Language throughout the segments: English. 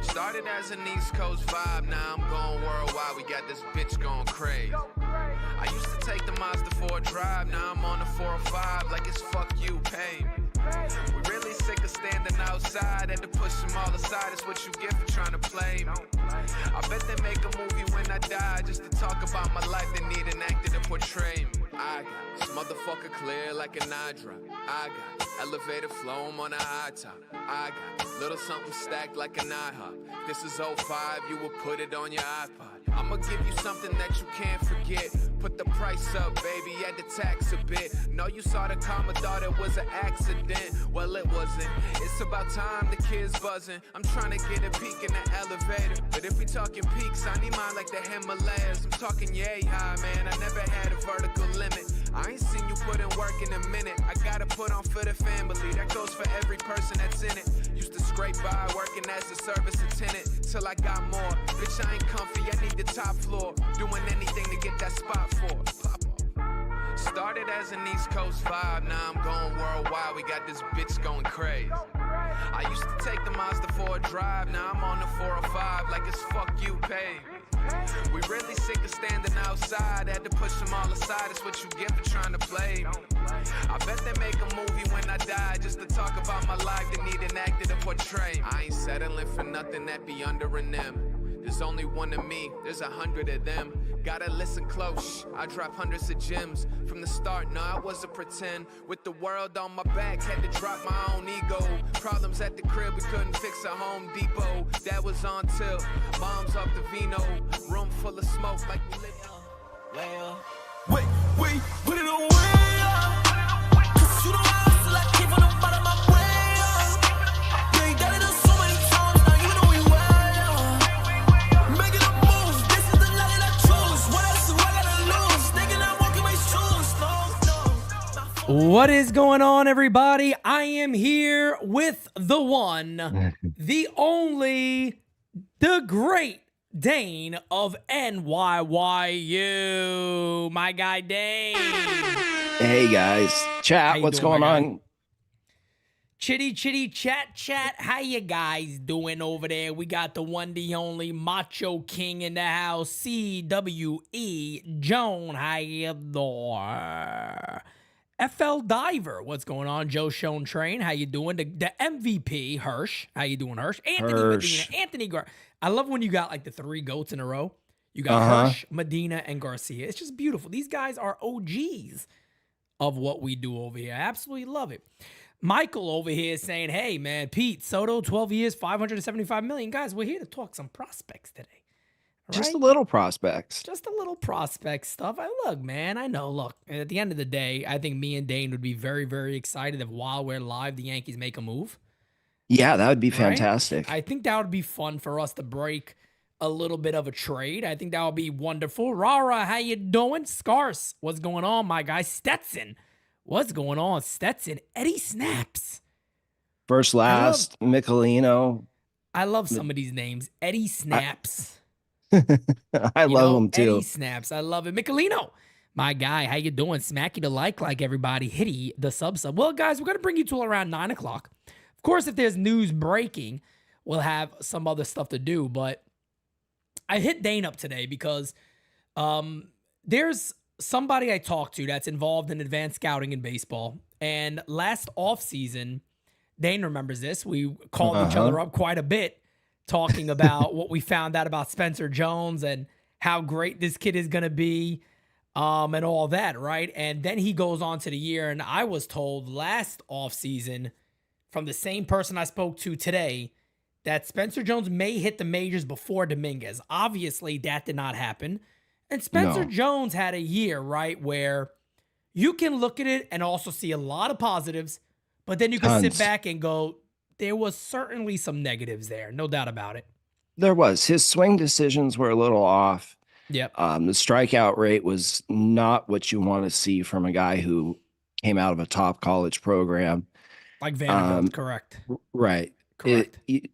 Started as an East Coast vibe, now I'm going worldwide. We got this bitch going crazy. I used to take the Mazda 4 drive, now I'm on the 405 like it's fuck you, pay me. We really sick of standing outside, had to push them all aside. It's what you get for trying to play me. I bet they make a movie when I die just to talk about my life. They need an actor to portray me. I got this motherfucker clear like an eye drop. I got elevator flow on a high top. I got little something stacked like an IHOP. This is '05, you will put it on your iPod. I'ma give you something that you can't forget. Put the price up, baby, add the tax a bit. Know you saw the comma, thought it was an accident. Well, it wasn't. It's about time the kids buzzing. I'm trying to get a peek in the elevator. But if we talking peaks, I need mine like the Himalayas. I'm talking yay high, man. I never had a vertical limit. I ain't seen you put in work in a minute. I gotta put on for the family. That goes for every person that's in it. Used to scrape by working as a service attendant till I got more. Bitch, I ain't comfy. I need the top floor. Doing anything to get that spot for. Pop off. Started as an East Coast vibe. Now I'm going worldwide. We got this bitch going crazy. I used to take the Mazda 4 drive. Now I'm on the 405 like it's fuck you, pay. We really sick of standing outside. Had to push them all aside. It's what you get for trying to play me. I bet they make a movie when I die just to talk about my life. They need an actor to portray me. I ain't settling for nothing that be under an M. There's only one of me, there's 100 of them. Gotta listen close, I drop hundreds of gems. From the start, no, I wasn't pretend. With the world on my back, had to drop my own ego. Problems at the crib, we couldn't fix at Home Depot. That was on tilt, mom's off the vino. Room full of smoke like we live. Wait, put it on way up. 'Cause you know I hustle like came from the bottom of my way up. Yeah, you done it so many times, now you know we way up. Making a move, this is the life that I choose. What else do I gotta lose? Thinking I'm walking my shoes, no. What is going on, everybody? I am here with the one, the only, the great Dane of NYYU. My guy Dane. Hey guys, chat. What's going on? Chitty chat. How you guys doing over there? We got the one, the only Macho King in the house. CWE Joan. How you doing? FL Diver. What's going on? Joe Shone Train. How you doing? The MVP Hirsch. How you doing, Hirsch? Anthony Medina. Anthony Gar. I love when you got like the three goats in a row. You got Hirsch, Medina, and Garcia. It's just beautiful. These guys are OGs of what we do over here. I absolutely love it. Michael over here is saying, hey, man, Pete, Soto, 12 years, $575 million. Guys, we're here to talk some prospects today. All Just right? a little prospects. Just a little prospect stuff. Look, man, I know. Look, at the end of the day, I think me and Dane would be very, very excited if while we're live, the Yankees make a move. Yeah, that would be Right? fantastic. I think that would be fun for us to break a little bit of a trade. I think that would be wonderful. Rara, how you doing? Scars, what's going on, my guy? Stetson, what's going on? Stetson, Eddie Snaps. First, last, Michelino. I love some of these names. Eddie Snaps. I love them too. Eddie Snaps. I love it. Michelino, my guy, how you doing? Smacky the like everybody. Hitty the sub. Well, guys, we're going to bring you till around 9 o'clock. Of course, if there's news breaking, we'll have some other stuff to do. But I hit Dane up today because there's somebody I talked to that's involved in advanced scouting in baseball. And last offseason, Dane remembers this. We called each other up quite a bit talking about what we found out about Spencer Jones and how great this kid is going to be and all that, right? And then he goes on to the year, and I was told last offseason from the same person I spoke to today that Spencer Jones may hit the majors before Dominguez. Obviously, that did not happen. And Spencer Jones had a year, right, where you can look at it and also see a lot of positives, but then you can sit back and go, there was certainly some negatives there. No doubt about it. There was. His swing decisions were a little off. Yep. The strikeout rate was not what you want to see from a guy who came out of a top college program. Like Vanderbilt, correct. Right. Correct. It's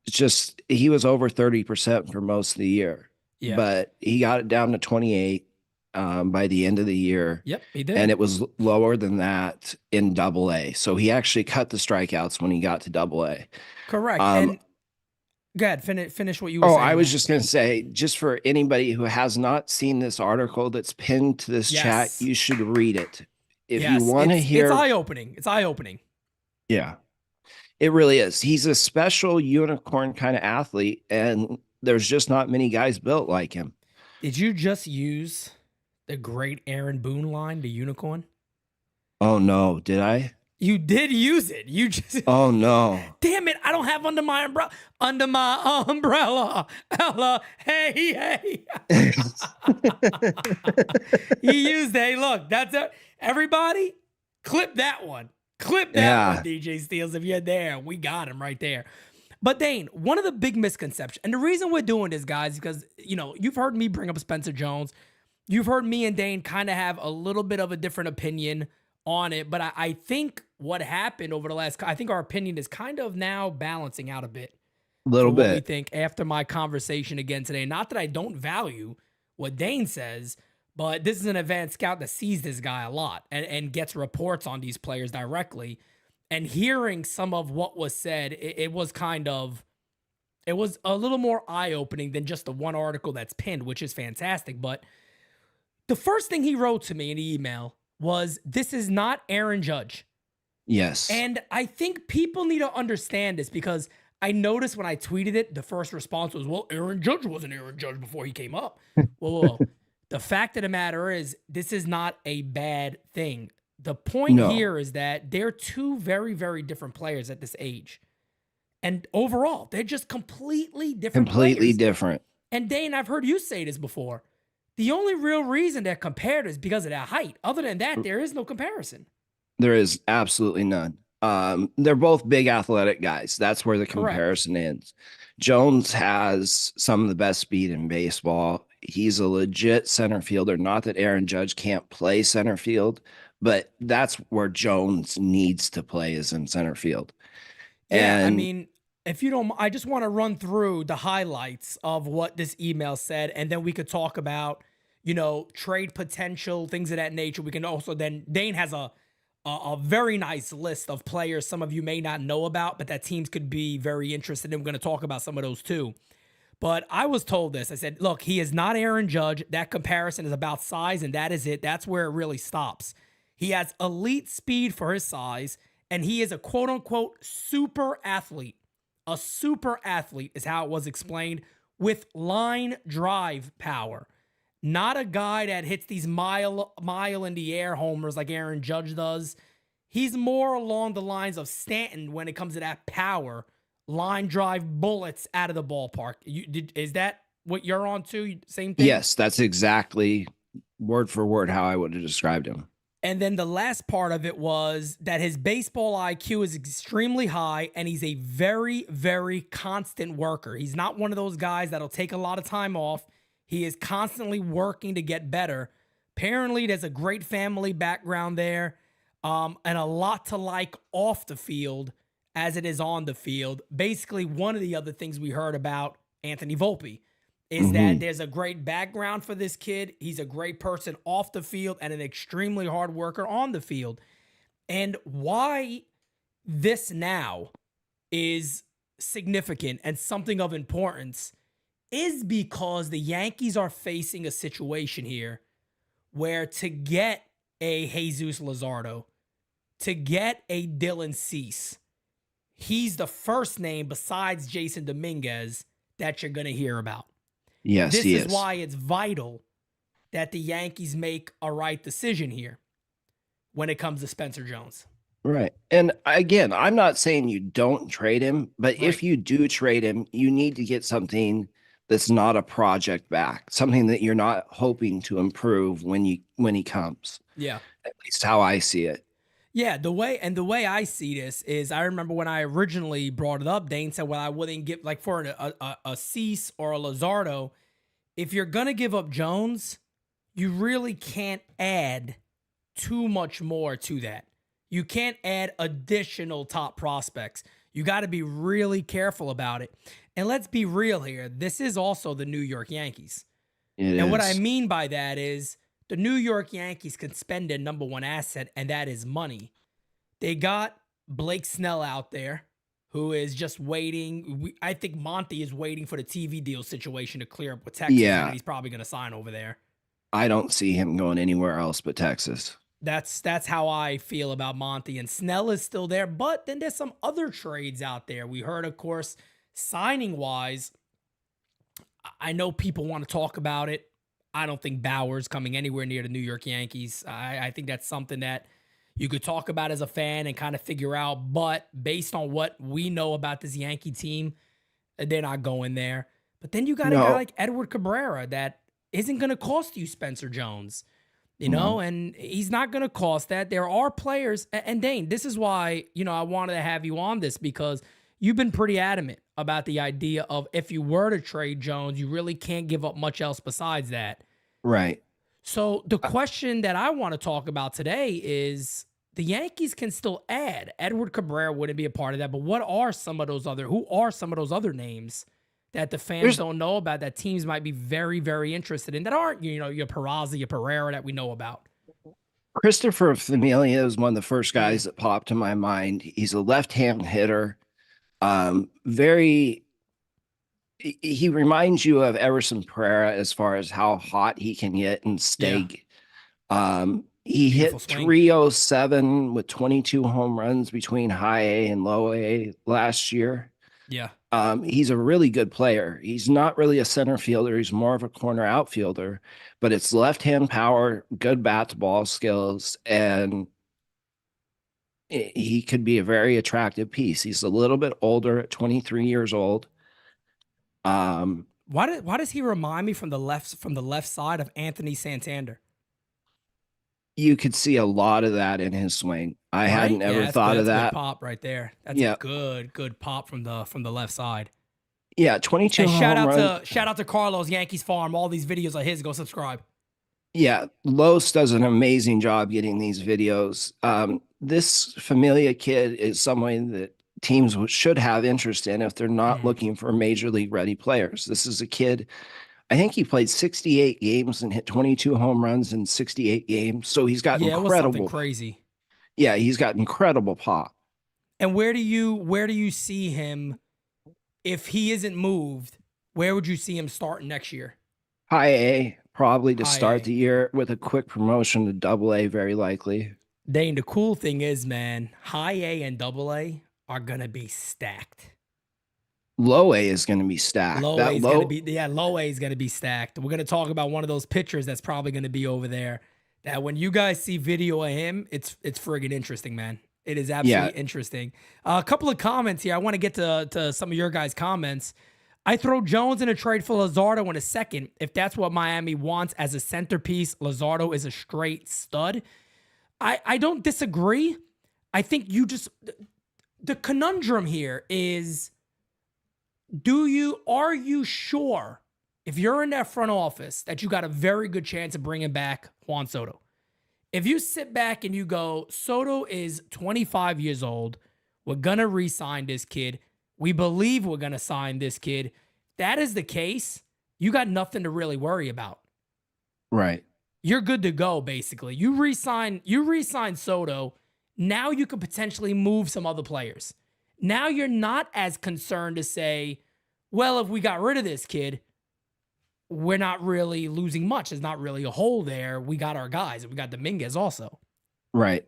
just, he was over 30% for most of the year. Yeah. But he got it down to 28 by the end of the year. Yep, he did. And it was lower than that in Double-A. So he actually cut the strikeouts when he got to Double-A. Correct. And Go ahead, finish what you were Oh, saying. I was man. just going to say, just for anybody who has not seen this article that's pinned to this chat, Yes. you should read it. If you Yes, want to it's hear, eye-opening. It's eye-opening. yeah, it really is. He's a special unicorn kind of athlete, and there's just not many guys built like him. Did you just use the great Aaron Boone line, the unicorn? Oh no, did I? You did use it. You just Oh no. damn it! I don't have under my umbrella. Under my umbrella, Ella. Hey. He used. Hey, look. That's it. Everybody, clip that one. Clip that one, DJ Steels. If you're there, we got him right there. But Dane, one of the big misconceptions, and the reason we're doing this, guys, is because you've heard me bring up Spencer Jones. You've heard me and Dane kind of have a little bit of a different opinion on it, but I think what happened over the last, I think our opinion is kind of now balancing out a bit. A little for what we bit. think after my conversation again today. Not that I don't value what Dane says, but this is an advanced scout that sees this guy a lot and gets reports on these players directly. And hearing some of what was said, it was a little more eye-opening than just the one article that's pinned, which is fantastic. But the first thing he wrote to me in the email was, "This is not Aaron Judge." Yes. And I think people need to understand this, because I noticed when I tweeted it, the first response was, well, Aaron Judge wasn't Aaron Judge before he came up. Whoa. The fact of the matter is, this is not a bad thing. The point here is that they're two very, very different players at this age. And overall, they're just completely different players. Different. And Dane, I've heard you say this before. The only real reason they're compared is because of their height. Other than that, there is no comparison. There is absolutely none. They're both big athletic guys. That's where the comparison ends. Jones has some of the best speed in baseball. He's a legit center fielder. Not that Aaron Judge can't play center field, but that's where Jones needs to play, is in center field. Yeah, and I mean, if you don't, I just want to run through the highlights of what this email said, and then we could talk about, trade potential, things of that nature. We can also then, Dane has a very nice list of players some of you may not know about, but that teams could be very interested in. We're going to talk about some of those too. But I was told this. I said, look, he is not Aaron Judge. That comparison is about size, and that is it. That's where it really stops. He has elite speed for his size, and he is a quote-unquote super athlete. A super athlete is how it was explained, with line drive power. Not a guy that hits these mile in the air homers like Aaron Judge does. He's more along the lines of Stanton when it comes to that power, line drive bullets out of the ballpark. Is that what you're on too? Same thing? Yes, that's exactly word for word how I would have described him. And then the last part of it was that his baseball IQ is extremely high, and he's a very, very constant worker. He's not one of those guys that'll take a lot of time off. He is constantly working to get better. Apparently, there's a great family background there, and a lot to like off the field as it is on the field. Basically, one of the other things we heard about Anthony Volpe is that there's a great background for this kid. He's a great person off the field and an extremely hard worker on the field. And why this now is significant and something of importance is because the Yankees are facing a situation here where to get a Jesus Luzardo, to get a Dylan Cease, he's the first name besides Jason Dominguez that you're going to hear about. Yes, this is why it's vital that the Yankees make a right decision here when it comes to Spencer Jones. Right. And again, I'm not saying you don't trade him, but if you do trade him, you need to get something that's not a project back, something that you're not hoping to improve when he comes. Yeah. At least how I see it. Yeah, the way I see this is, I remember when I originally brought it up, Dane said, well, I wouldn't give, like, for a Cease or a Luzardo, if you're going to give up Jones, you really can't add too much more to that. You can't add additional top prospects. You got to be really careful about it. And let's be real here. This is also the New York Yankees. And what I mean by that is, the New York Yankees can spend their number one asset, and that is money. They got Blake Snell out there, who is just waiting. I think Monty is waiting for the TV deal situation to clear up with Texas, Yeah, and he's probably going to sign over there. I don't see him going anywhere else but Texas. That's how I feel about Monty. And Snell is still there, but then there's some other trades out there. We heard, of course, signing wise. I know people want to talk about it. I don't think Bauer's coming anywhere near the New York Yankees. I think that's something that you could talk about as a fan and kind of figure out. But based on what we know about this Yankee team, they're not going there. But then you got a guy like Edward Cabrera that isn't going to cost you Spencer Jones, you know, and he's not going to cost that. There are players, and Dane, this is why, you know, I wanted to have you on this, because you've been pretty adamant about the idea of if you were to trade Jones, you really can't give up much else besides that. Right. So the question that I want to talk about today is the Yankees can still add. Edward Cabrera wouldn't be a part of that, but who are some of those other names that the fans don't know about that teams might be very, very interested in that aren't, you know, your Peraza, your Pereira that we know about? Christopher Familia is one of the first guys that popped to my mind. He's a left-hand hitter. He reminds you of Everson Pereira as far as how hot he can get and stay. Yeah. He hit 307 with 22 home runs between high A and low A last year. Yeah. He's a really good player. He's not really a center fielder. He's more of a corner outfielder, but it's left-hand power, good bat to ball skills, and he could be a very attractive piece. He's a little bit older at 23 years old. Why does he remind me from the left side of Anthony Santander? You could see a lot of that in his swing. I hadn't ever thought of that. That's a good pop right there. That's a good pop from the left side. Yeah, 22 and home runs. Shout out to Carlos Yankees Farm. All these videos are his. Go subscribe. Yeah, Los does an amazing job getting these videos. This Familia kid is someone that teams should have interest in if they're not looking for major league ready players. This is a kid, I think he played 68 games and hit 22 home runs in 68 games. So he's got incredible. It was something crazy. Yeah, he's got incredible pop. And where do you see him if he isn't moved? Where would you see him starting next year? High A, probably to start the year, with a quick promotion to Double A, very likely. Dane, the cool thing is, man, High A and Double A are gonna be stacked. Low A is going to be stacked. Low A is going to be stacked. We're going to talk about one of those pitchers that's probably going to be over there. That when you guys see video of him, it's friggin' interesting, man. It is absolutely interesting. A couple of comments here. I want to get to some of your guys' comments. I throw Jones in a trade for Luzardo in a second. If that's what Miami wants as a centerpiece, Luzardo is a straight stud. I don't disagree. I think the conundrum here is, are you sure, if you're in that front office, that you got a very good chance of bringing back Juan Soto? If you sit back and you go, Soto is 25 years old, we're going to re-sign this kid, we believe we're going to sign this kid, that is the case, you got nothing to really worry about. Right. You're good to go, basically. You re-sign Soto, now you could potentially move some other players. Now you're not as concerned to say, well, if we got rid of this kid, we're not really losing much. There's not really a hole there. We got our guys, and we got Dominguez also. Right.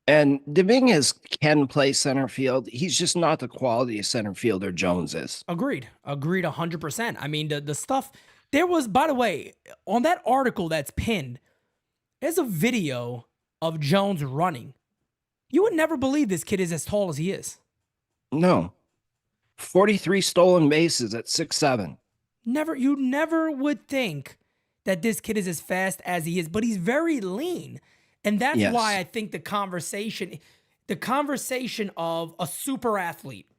And Dominguez can play center field. He's just not the quality of center fielder Jones is. Agreed 100%. I mean, the stuff, there was, by the way, on that article that's pinned, there's a video of Jones running. You would never believe this kid is as tall as he is. No. 43 stolen bases at 6'7". You never would think that this kid is as fast as he is, but he's very lean. And that's why I think the conversation of a super athlete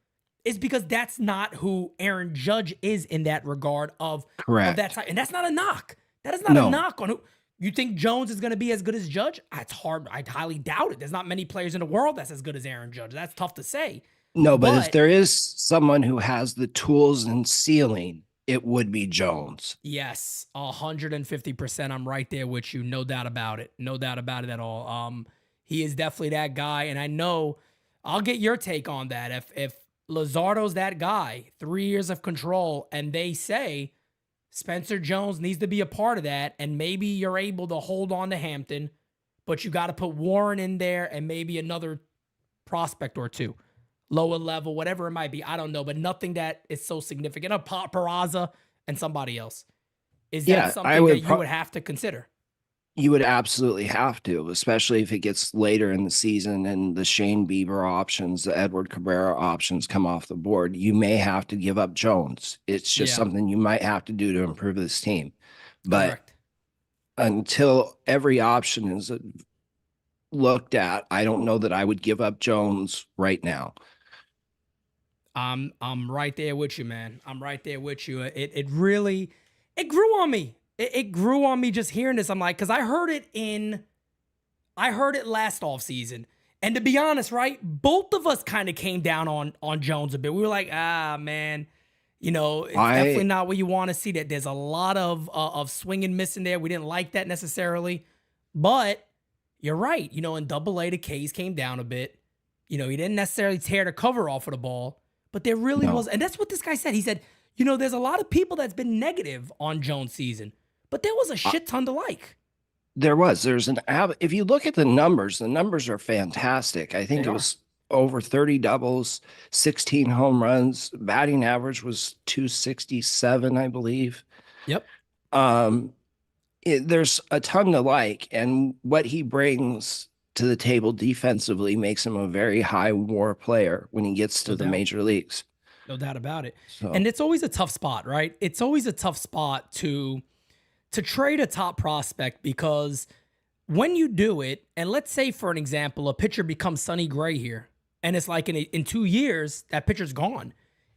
is because that's not who Aaron Judge is in that regard of that type. And that's not a knock. That is not a knock on who. You think Jones is going to be as good as Judge? It's hard. I highly doubt it. There's not many players in the world that's as good as Aaron Judge. That's tough to say. No, but if there is someone who has the tools and ceiling, it would be Jones. Yes, 150%. I'm right there with you. No doubt about it. No doubt about it at all. He is definitely that guy. And I know I'll get your take on that. If Luzardo's that guy, 3 years of control, and they say Spencer Jones needs to be a part of that, and maybe you're able to hold on to Hampton, but you got to put Warren in there and maybe another prospect or two, lower level, whatever it might be. I don't know, but nothing that is so significant. A Peraza and somebody else. Is that something that you would have to consider? You would absolutely have to, especially if it gets later in the season and the Shane Bieber options, the Edward Cabrera options come off the board. You may have to give up Jones. It's just something you might have to do to improve this team. But Correct. Until every option is looked at, I don't know that I would give up Jones right now. I'm right there with you, man. I'm right there with you. It really grew on me. It grew on me just hearing this. I'm like, because I heard it last offseason. And to be honest, right, both of us kind of came down on Jones a bit. We were like, man, it's definitely not what you want to see. That there's a lot of swing and miss in there. We didn't like that necessarily. But you're right. In Double-A, the K's came down a bit. He didn't necessarily tear the cover off of the ball. But there really was. And that's what this guy said. He said, there's a lot of people that's been negative on Jones' season. But there was a shit ton to like. There's if you look at the numbers are fantastic. I think it was over 30 doubles, 16 home runs. Batting average was 267, I believe. Yep. There's a ton to like, and what he brings to the table defensively makes him a very high WAR player when he gets to the major leagues. No doubt about it. And it's always a tough spot, right? It's always a tough spot to trade a top prospect, because when you do it, and let's say, for an example, a pitcher becomes Sonny Gray here, and it's like in 2 years, that pitcher's gone.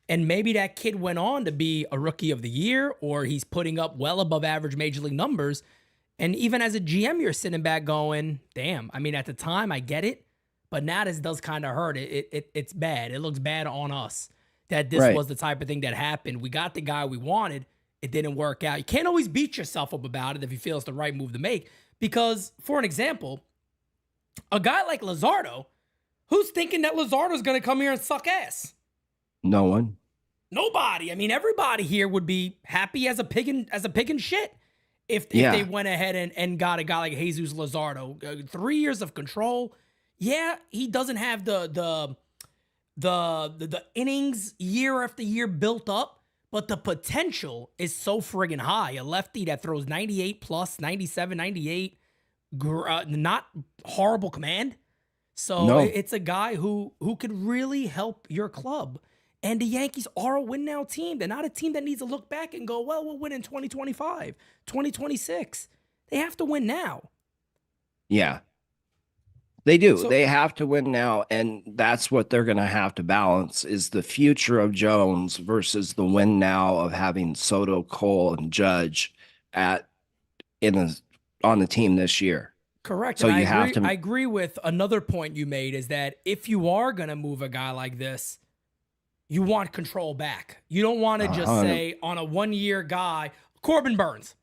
And maybe that kid went on to be a rookie of the year, or he's putting up well above average major league numbers. And even as a GM, you're sitting back going, damn, I mean, at the time, I get it, but now this does kind of hurt. It's bad. It looks bad on us that this was the type of thing that happened. We got the guy we wanted. It didn't work out. You can't always beat yourself up about it if you feel it's the right move to make. Because, for an example, a guy like Luzardo, who's thinking that Luzardo's going to come here and suck ass? No one. Nobody. I mean, everybody here would be happy as a pig in shit if they went ahead and got a guy like Jesus Luzardo. 3 years of control. Yeah, he doesn't have the innings year after year built up. But the potential is so friggin' high. A lefty that throws 98 plus, 97, 98, not horrible command. So it's a guy who could really help your club. And the Yankees are a win-now team. They're not a team that needs to look back and go, well, we'll win in 2025, 2026. They have to win now. Yeah. They do. So, they have to win now, and that's what they're going to have to balance, is the future of Jones versus the win now of having Soto, Cole, and Judge on the team this year. Correct. So I agree with another point you made, is that if you are going to move a guy like this, you want control back. You don't want to just say on a 1 year guy, Corbin Burns.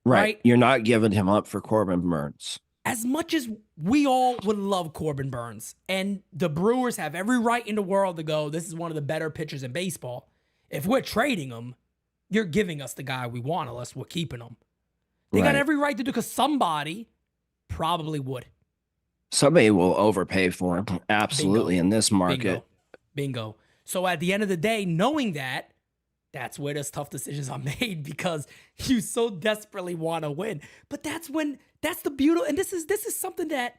Right? You're not giving him up for Corbin Burns. As much as we all would love Corbin Burns, and the Brewers have every right in the world to go, this is one of the better pitchers in baseball. If we're trading him, you're giving us the guy we want unless we're keeping him. They got every right to do, because somebody probably would. Somebody will overpay for him. Absolutely. In this market. Bingo. So at the end of the day, knowing that, that's where those tough decisions are made, because you so desperately want to win. But that's the beauty. And this is something that,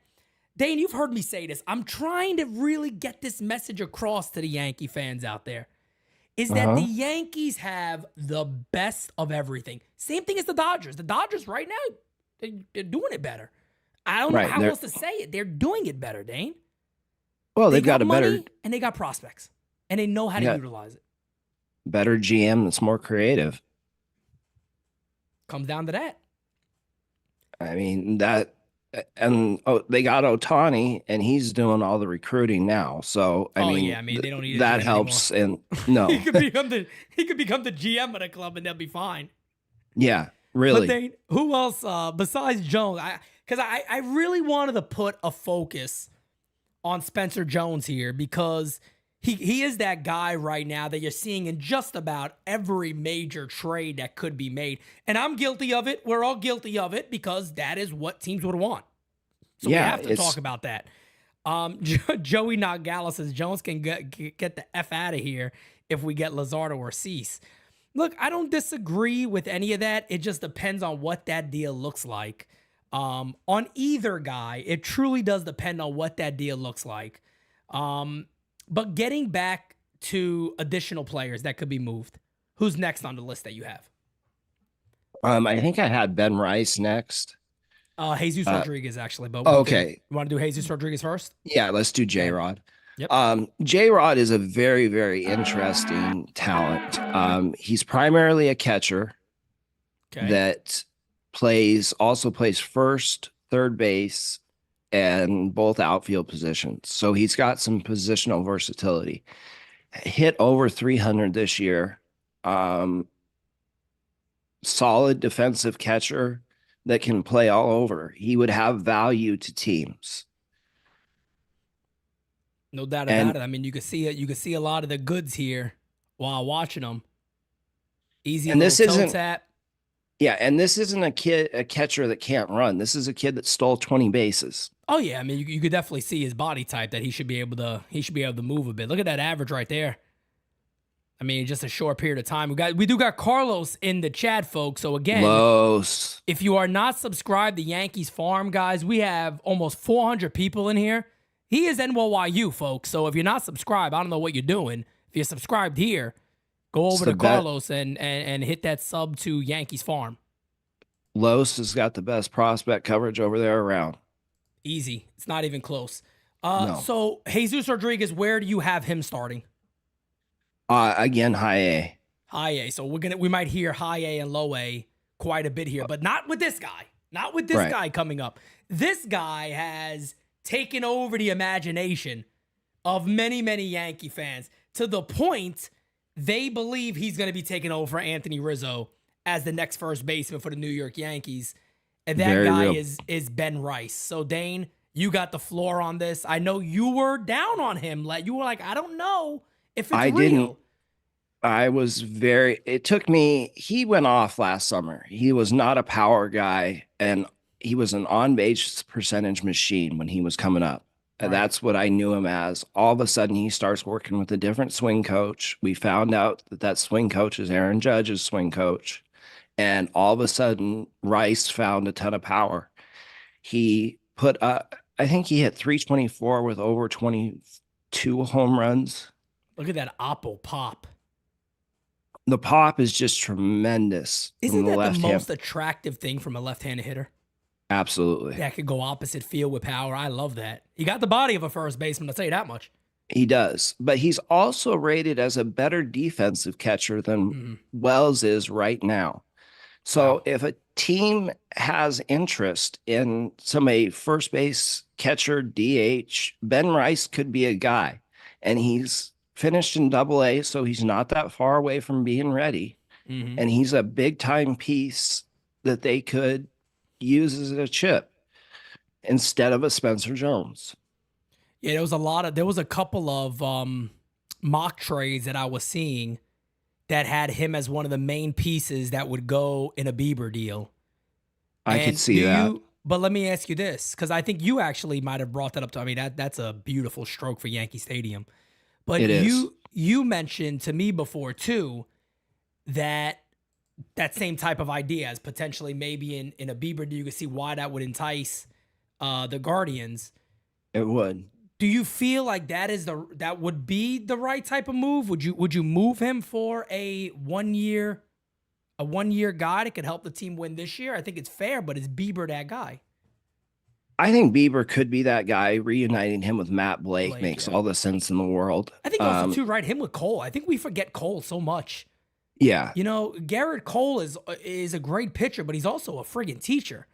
Dane, you've heard me say this. I'm trying to really get this message across to the Yankee fans out there, is that the Yankees have the best of everything. Same thing as the Dodgers. The Dodgers right now, they're doing it better. I don't know how else to say it. They're doing it better, Dane. Well, they've got a better, and they got prospects, and they know how to utilize it. Better GM that's more creative. Comes down to that. I mean, they got Ohtani, and he's doing all the recruiting now. So I mean, they don't need that helps. And no, he could become the GM of the club, and they'll be fine. Yeah, really. But Dane, who else besides Jones? Because I really wanted to put a focus on Spencer Jones here because he is that guy right now that you're seeing in just about every major trade that could be made. And I'm guilty of it. We're all guilty of it because that is what teams would want. So we have to talk about that. Joey Nogala says Jones can get the F out of here if we get Luzardo or Cease. Look, I don't disagree with any of that. It just depends on what that deal looks like. On either guy, it truly does depend on what that deal looks like. But getting back to additional players that could be moved, who's next on the list that you have? I think I had Ben Rice next. Jesus Rodriguez, actually. But okay. You want to do Jesus Rodriguez first? Yeah, let's do J-Rod. Yep. J-Rod is a very, very interesting talent. He's primarily a catcher that also plays first, third base, and both outfield positions. So he's got some positional versatility. Hit over 300 this year. Solid defensive catcher that can play all over. He would have value to teams. No doubt about it. I mean, you can see it. You can see a lot of the goods here while watching them. Easy and this isn't tap. Yeah, and this isn't a catcher that can't run. This is a kid that stole 20 bases. Oh yeah, I mean, you could definitely see his body type that he should be able to move a bit. Look at that average right there. I mean, just a short period of time. We do got Carlos in the chat, folks. So again, if you are not subscribed to Yankees Farm, guys, we have almost 400 people in here. He is NYU, folks. So if you're not subscribed, I don't know what you're doing. If you're subscribed here, go over to Carlos and hit that sub to Yankees Farm. Los has got the best prospect coverage over there around. Easy. It's not even close. No. So Jesus Rodriguez, where do you have him starting? Again, high A. High A. So we might hear high A and low A quite a bit here, but not with this guy. Not with this guy coming up. This guy has taken over the imagination of many, many Yankee fans to the point they believe he's going to be taking over Anthony Rizzo as the next first baseman for the New York Yankees. And that guy is Ben Rice. So, Dane, you got the floor on this. I know you were down on him. You were like, I don't know if it's real. It took me, he went off last summer. He was not a power guy, and he was an on-base percentage machine when he was coming up. And that's what I knew him as. All of a sudden, he starts working with a different swing coach. We found out that swing coach is Aaron Judge's swing coach. And all of a sudden, Rice found a ton of power. He put up, I think he hit 324 with over 22 home runs. Look at that Oppo pop. The pop is just tremendous. Isn't that the most attractive thing from a left-handed hitter? Absolutely. That could go opposite field with power. I love that. He got the body of a first baseman, I'll tell you that much. He does. But he's also rated as a better defensive catcher than Wells is right now. So if a team has interest in somebody first base catcher DH, Ben Rice could be a guy. And he's finished in Double-A, so he's not that far away from being ready. And he's a big time piece that they could use as a chip instead of a Spencer Jones. Yeah, there was a couple of mock trades that I was seeing that had him as one of the main pieces that would go in a Bieber deal. I could see that. But let me ask you this, because I think you actually might have brought that up to. I mean, that's a beautiful stroke for Yankee Stadium. But you mentioned to me before too that same type of idea as potentially maybe in a Bieber deal, you could see why that would entice the Guardians. It would. Do you feel like that would be the right type of move? Would you move him for a 1 year guy that could help the team win this year? I think it's fair, but is Bieber that guy? I think Bieber could be that guy. Reuniting him with Matt Blake makes all the sense in the world. I think also too, right? Him with Cole. I think we forget Cole so much. Yeah. You know, Garrett Cole is a great pitcher, but he's also a friggin' teacher.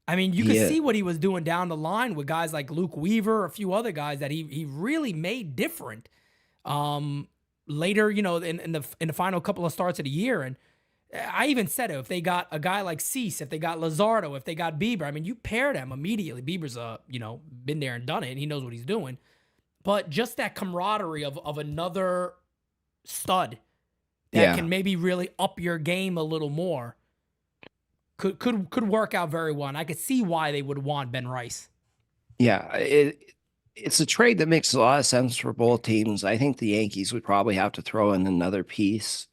I mean, you can see what he was doing down the line with guys like Luke Weaver, a few other guys that he really made different. Later, you know, in the final couple of starts of the year, and I even said it, if they got a guy like Cease, if they got Luzardo, if they got Bieber, I mean, you pair them immediately. Bieber's been there and done it, and he knows what he's doing. but just that camaraderie of another stud that can maybe really up your game a little more could work out very well. And I could see why they would want Ben Rice. Yeah, it's a trade that makes a lot of sense for both teams. I think the Yankees would probably have to throw in another piece.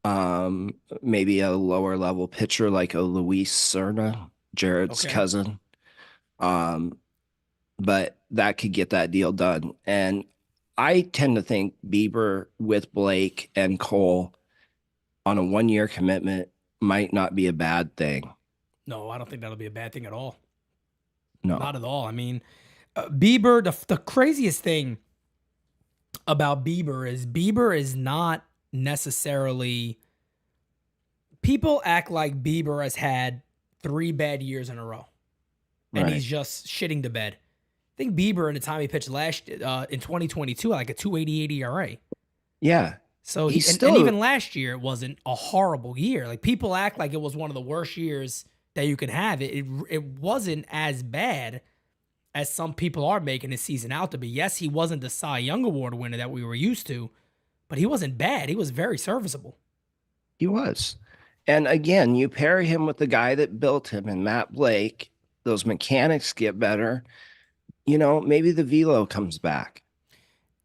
Maybe a lower level pitcher like a Luis Serna, Jared's cousin. But that could get that deal done. And I tend to think Bieber with Blake and Cole on a 1-year commitment might not be a bad thing. No, I don't think that'll be a bad thing at all. No, not at all. I mean, Bieber, the craziest thing about Bieber is not necessarily, people act like Bieber has had 3 bad years in a row and he's just shitting the bed. I think Bieber in the time he pitched last in 2022 like a 2.88 ERA. Yeah. So and even last year it wasn't a horrible year. Like people act like it was one of the worst years that you can have. It wasn't as bad as some people are making his season out to be. Yes, he wasn't the Cy Young Award winner that we were used to, but he wasn't bad. He was very serviceable. He was. And again, you pair him with the guy that built him and Matt Blake, those mechanics get better. You know, maybe the velo comes back.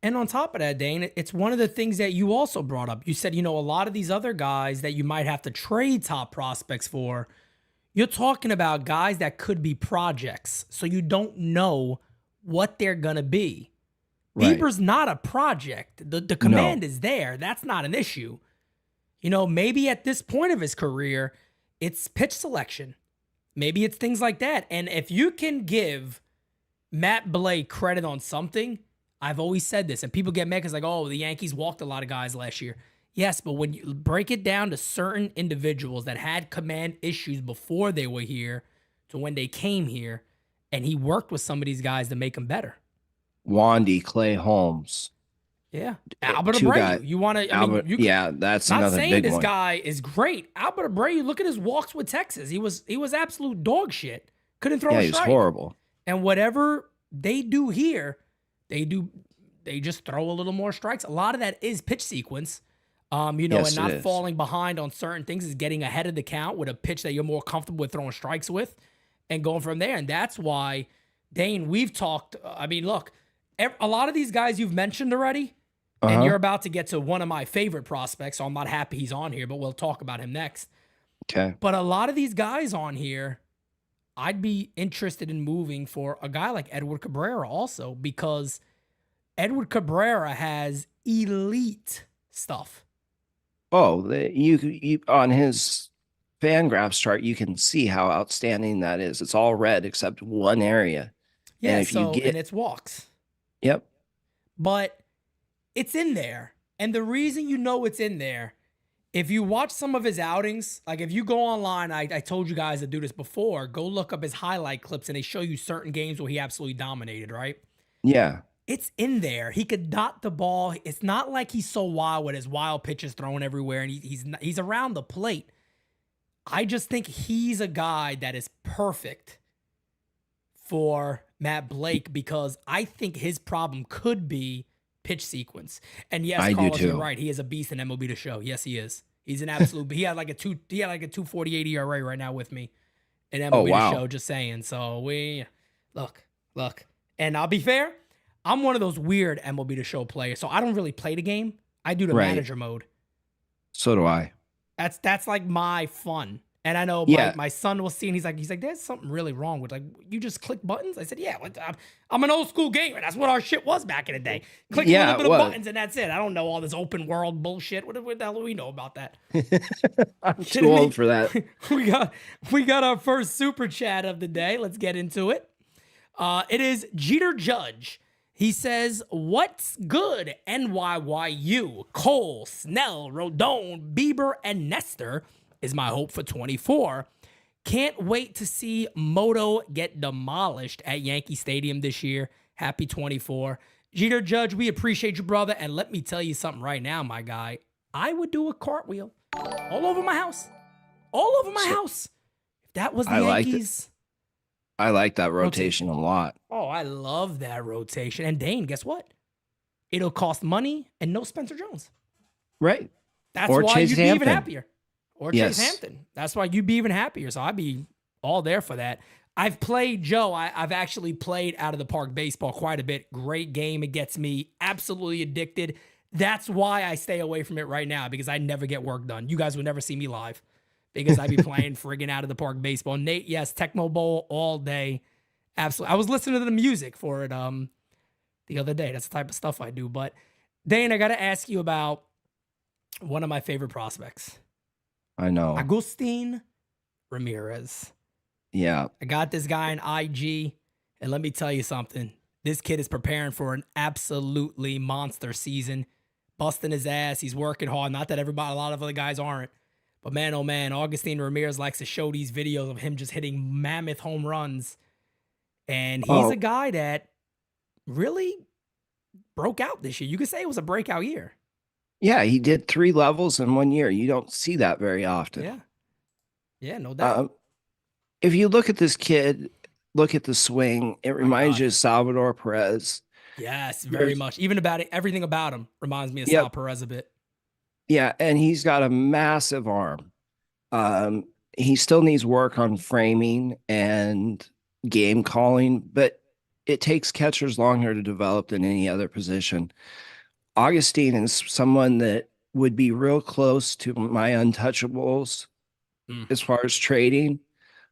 And on top of that, Dane, it's one of the things that you also brought up. You said, you know, a lot of these other guys that you might have to trade top prospects for, you're talking about guys that could be projects. So you don't know what they're going to be. Right. Bieber's not a project. The command is there. That's not an issue. You know, maybe at this point of his career, it's pitch selection. Maybe it's things like that. And if you can give Matt Blake credit on something, I've always said this, and people get mad because like, oh, the Yankees walked a lot of guys last year. Yes, but when you break it down to certain individuals that had command issues before they were here to when they came here, and he worked with some of these guys to make them better. Wandy, Clay Holmes. Yeah. Albert Abreu. You want to, I mean, that's not another saying big this one. guy is great. Albert Abreu, look at his walks with Texas. He was absolute dog shit. Couldn't throw a strike. Yeah, he was horrible. And whatever they do here, they just throw a little more strikes. A lot of that is pitch sequence. You know, and not falling behind on certain things, is getting ahead of the count with a pitch that you're more comfortable with throwing strikes with and going from there. And that's why, Dane, we've talked. I mean, look, a lot of these guys you've mentioned already, and you're about to get to one of my favorite prospects, so I'm not happy he's on here, but we'll talk about him next. Okay. But a lot of these guys on here, I'd be interested in moving for a guy like Edward Cabrera also, because Edward Cabrera has elite stuff. Oh, you on his Fangraphs chart, you can see how outstanding that is. It's all red except one area. Yeah, and and it's walks. Yep. But it's in there. And the reason you know it's in there, if you watch some of his outings, like if you go online, I told you guys to do this before, go look up his highlight clips and they show you certain games where he absolutely dominated, right? Yeah. It's in there. He could dot the ball. It's not like he's so wild with his wild pitches thrown everywhere, and he's around the plate. I just think he's a guy that is perfect for Matt Blake, because I think his problem could be pitch sequence. And yes, Carlos, you're right. He is a beast in MLB The Show. Yes, he is. He's an absolute. He had like a 2.48 ERA right now with me in MLB The Show. Just saying. So we look, and I'll be fair. I'm one of those weird MLB The Show players, so I don't really play the game. I do the manager mode. So do I. That's like my fun. And I know my son will see, and he's like, there's something really wrong with, like, you just click buttons? I said, yeah, I'm an old school gamer. That's what our shit was back in the day. Click a little bit of buttons, and that's it. I don't know all this open world bullshit. What the hell do we know about that? I'm too old for that. we got our first super chat of the day. Let's get into it. It is Jeter Judge. He says, what's good, NYYU? Cole, Snell, Rodon, Bieber, and Nestor is my hope for 24. Can't wait to see Moto get demolished at Yankee Stadium this year. Happy 24. Jeter Judge, we appreciate you, brother. And let me tell you something right now, my guy. I would do a cartwheel all over my house. All over my house. If that was the Yankees. I like that rotation a lot. Oh, I love that rotation. And Dane, guess what? It'll cost money and no Spencer Jones. Right. That's Or why Chase you'd be even Hampton. happier. Or Yes. Chase Hampton. That's why you'd be even happier. So I'd be all there for that. I've played, Joe, I've actually played out of the park baseball quite a bit. Great game. It gets me absolutely addicted. That's why I stay away from it right now, because I never get work done. You guys would never see me live because I'd be playing friggin' out of the park baseball. Nate, yes, Tecmo Bowl all day. Absolutely. I was listening to the music for it the other day. That's the type of stuff I do. But Dane, I got to ask you about one of my favorite prospects, I know. Agustin Ramirez. Yeah. I got this guy in IG, and let me tell you something. This kid is preparing for an absolutely monster season, busting his ass. He's working hard. Not that a lot of other guys aren't, but man, oh man, Agustin Ramirez likes to show these videos of him just hitting mammoth home runs, and he's a guy that really broke out this year. You could say it was a breakout year. Yeah, he did 3 levels in 1 year. You don't see that very often. Yeah. Yeah, no doubt. If you look at this kid, look at the swing, it reminds you of Salvador Perez. Yes, very much. Even about it, everything about him reminds me of Sal Perez a bit. Yeah, and he's got a massive arm. He still needs work on framing and game calling, but it takes catchers longer to develop than any other position. Augustine is someone that would be real close to my untouchables as far as trading.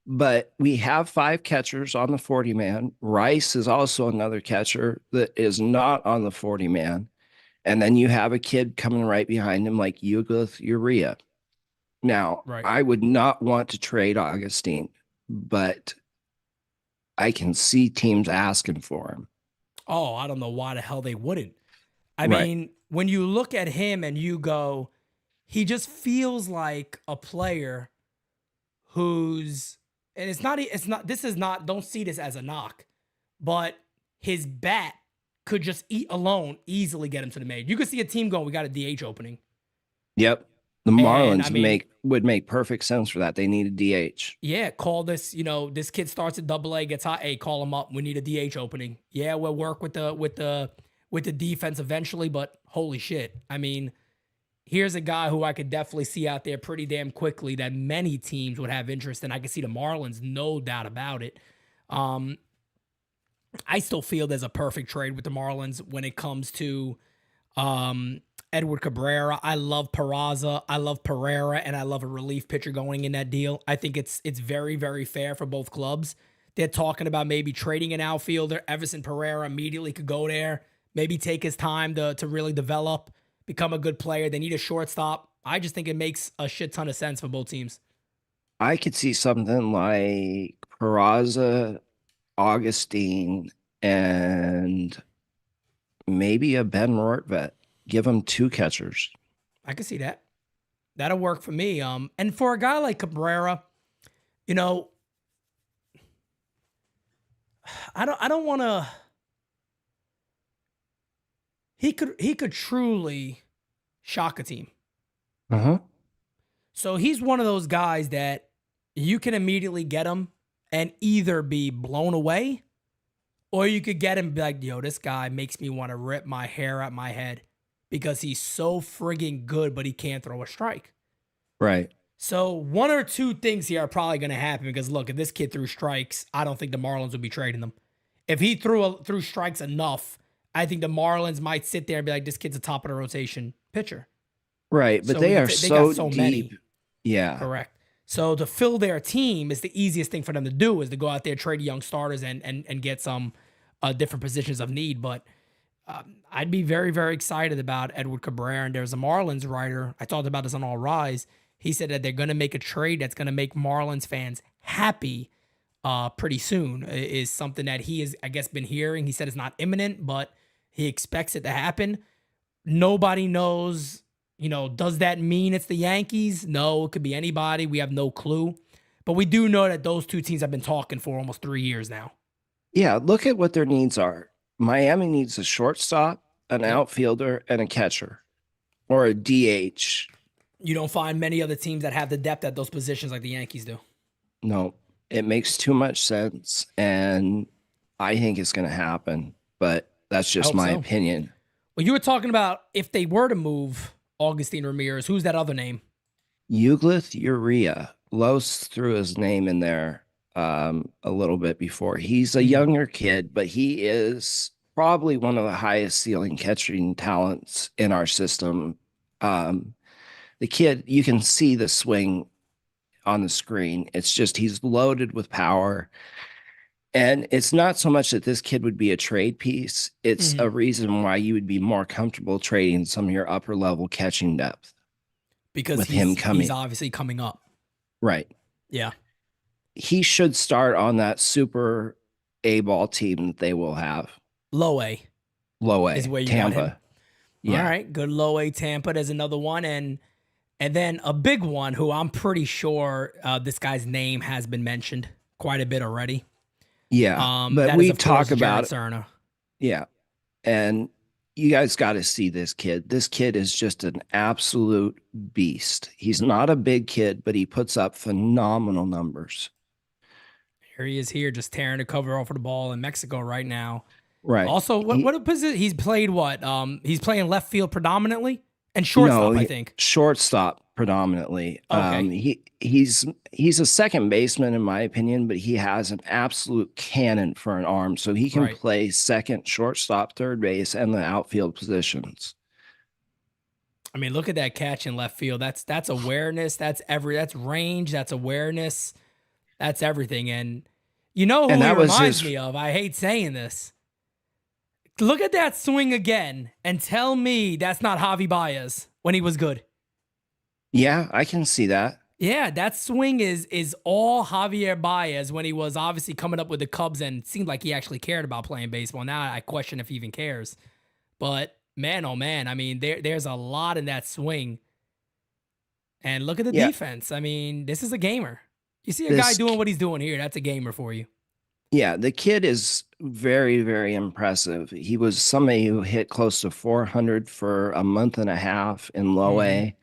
But we have 5 catchers on the 40-man. Rice is also another catcher that is not on the 40-man. And then you have a kid coming right behind him like Yuglith Urea. Now, I would not want to trade Augustine, but I can see teams asking for him. Oh, I don't know why the hell they wouldn't. I mean, when you look at him and you go, he just feels like a player who's, and don't see this as a knock, but his bat could just easily get him to the major. You could see a team going, we got a DH opening. Yep. The Marlins would make perfect sense for that. They need a DH. Yeah, call this, this kid starts at AA, gets hot. Hey, call him up. We need a DH opening. Yeah, we'll work with the defense eventually, but holy shit. I mean, here's a guy who I could definitely see out there pretty damn quickly that many teams would have interest in. I could see the Marlins, no doubt about it. I still feel there's a perfect trade with the Marlins when it comes to Edward Cabrera. I love Peraza. I love Pereira, and I love a relief pitcher going in that deal. I think it's very, very fair for both clubs. They're talking about maybe trading an outfielder. Everson Pereira immediately could go there, maybe take his time to really develop, become a good player. They need a shortstop. I just think it makes a shit ton of sense for both teams. I could see something like Peraza, Augustine, and maybe a Ben Rortvedt. Give them 2 catchers. I can see that. That'll work for me. And for a guy like Cabrera, I don't want to. He could truly shock a team. So he's one of those guys that you can immediately get him and either be blown away, or you could get him and be like, yo, this guy makes me want to rip my hair out my head because he's so friggin' good, but he can't throw a strike. Right. So 1 or 2 things here are probably going to happen because, look, if this kid threw strikes, I don't think the Marlins would be trading them. If he threw strikes enough, I think the Marlins might sit there and be like, this kid's a top of the rotation pitcher. Right, but So they are got so deep. many. Yeah. Correct. So to fill their team is the easiest thing for them to do, is to go out there, trade young starters and get some different positions of need. But I'd be very, very excited about Edward Cabrera. And there's a Marlins writer, I talked about this on All Rise. He said that they're going to make a trade that's going to make Marlins fans happy pretty soon, is something that he has, I guess, been hearing. He said it's not imminent, but he expects it to happen. Nobody knows, does that mean it's the Yankees? No, it could be anybody. We have no clue. But we do know that those 2 teams have been talking for almost 3 years now. Yeah, look at what their needs are. Miami needs a shortstop, an outfielder, and a catcher, or a DH. You don't find many other teams that have the depth at those positions like the Yankees do. No. It makes too much sense, and I think it's going to happen. But that's I just hope my so. opinion. Well, you were talking about if they were to move Augustine Ramirez, who's that other name? Euglith Urea. Los threw his name in there a little bit before. He's a Mhm. younger kid, but he is probably one of the highest ceiling catching talents in our system. Um, the kid, you can see the swing on the screen. It's just he's loaded with power. And it's not so much that this kid would be a trade piece, it's Mhm. a reason why you would be more comfortable trading some of your upper level catching depth Because with him he's coming. obviously coming up. Right. Yeah. He should start on that super A ball team that they will have. Low A Low is A, where you got him. Tampa. All Yeah. right, good low A Tampa. There's another one, and then a big one who I'm pretty sure this guy's name has been mentioned quite a bit already. Yeah. But That is we of course talk Jared about it. Serna. Yeah. And you guys got to see this kid. This kid is just an absolute beast. He's not a big kid, but he puts up phenomenal numbers. Here he is here, just tearing the cover off of the ball in Mexico right now. Right. Also, what a position he's played? What he's playing left field predominantly and No, shortstop, I think. shortstop predominantly. Okay, He's a second baseman in my opinion, but he has an absolute cannon for an arm, so he can right. play second, shortstop, third base, and the outfield positions. I mean, look at that catch in left field. That's awareness. That's range. That's awareness. That's everything. And you know And who he that was reminds his. me of? I hate saying this. Look at that swing again and tell me that's not Javi Baez when he was good. Yeah, I can see that. Yeah, that swing is all Javier Baez when he was obviously coming up with the Cubs and seemed like he actually cared about playing baseball. Now I question if he even cares. But man, oh man, I mean, there's a lot in that swing. And look at the Yeah, defense. I mean, this is a gamer. You see a guy this. doing what he's doing here, that's a gamer for you. Yeah, the kid is very, very impressive. He was somebody who hit close to 400 for a month and a half in low Hmm. A.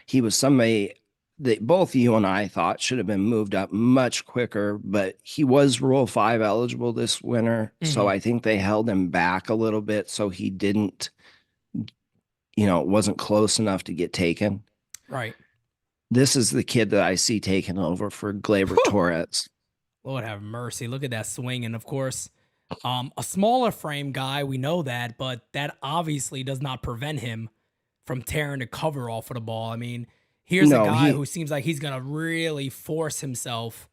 He was somebody that both you and I thought should have been moved up much quicker, but he was Rule 5 eligible this winter. So Hmm. I think they held him back a little bit so he didn't, wasn't close enough to get taken. Right. This is the kid that I see taking over for Gleyber Whew. Torres. Lord have mercy. Look at that swing. And of course, a smaller frame guy, we know that, but that obviously does not prevent him from tearing the cover off of the ball. I mean, here's a No, guy he who seems like he's going to really force himself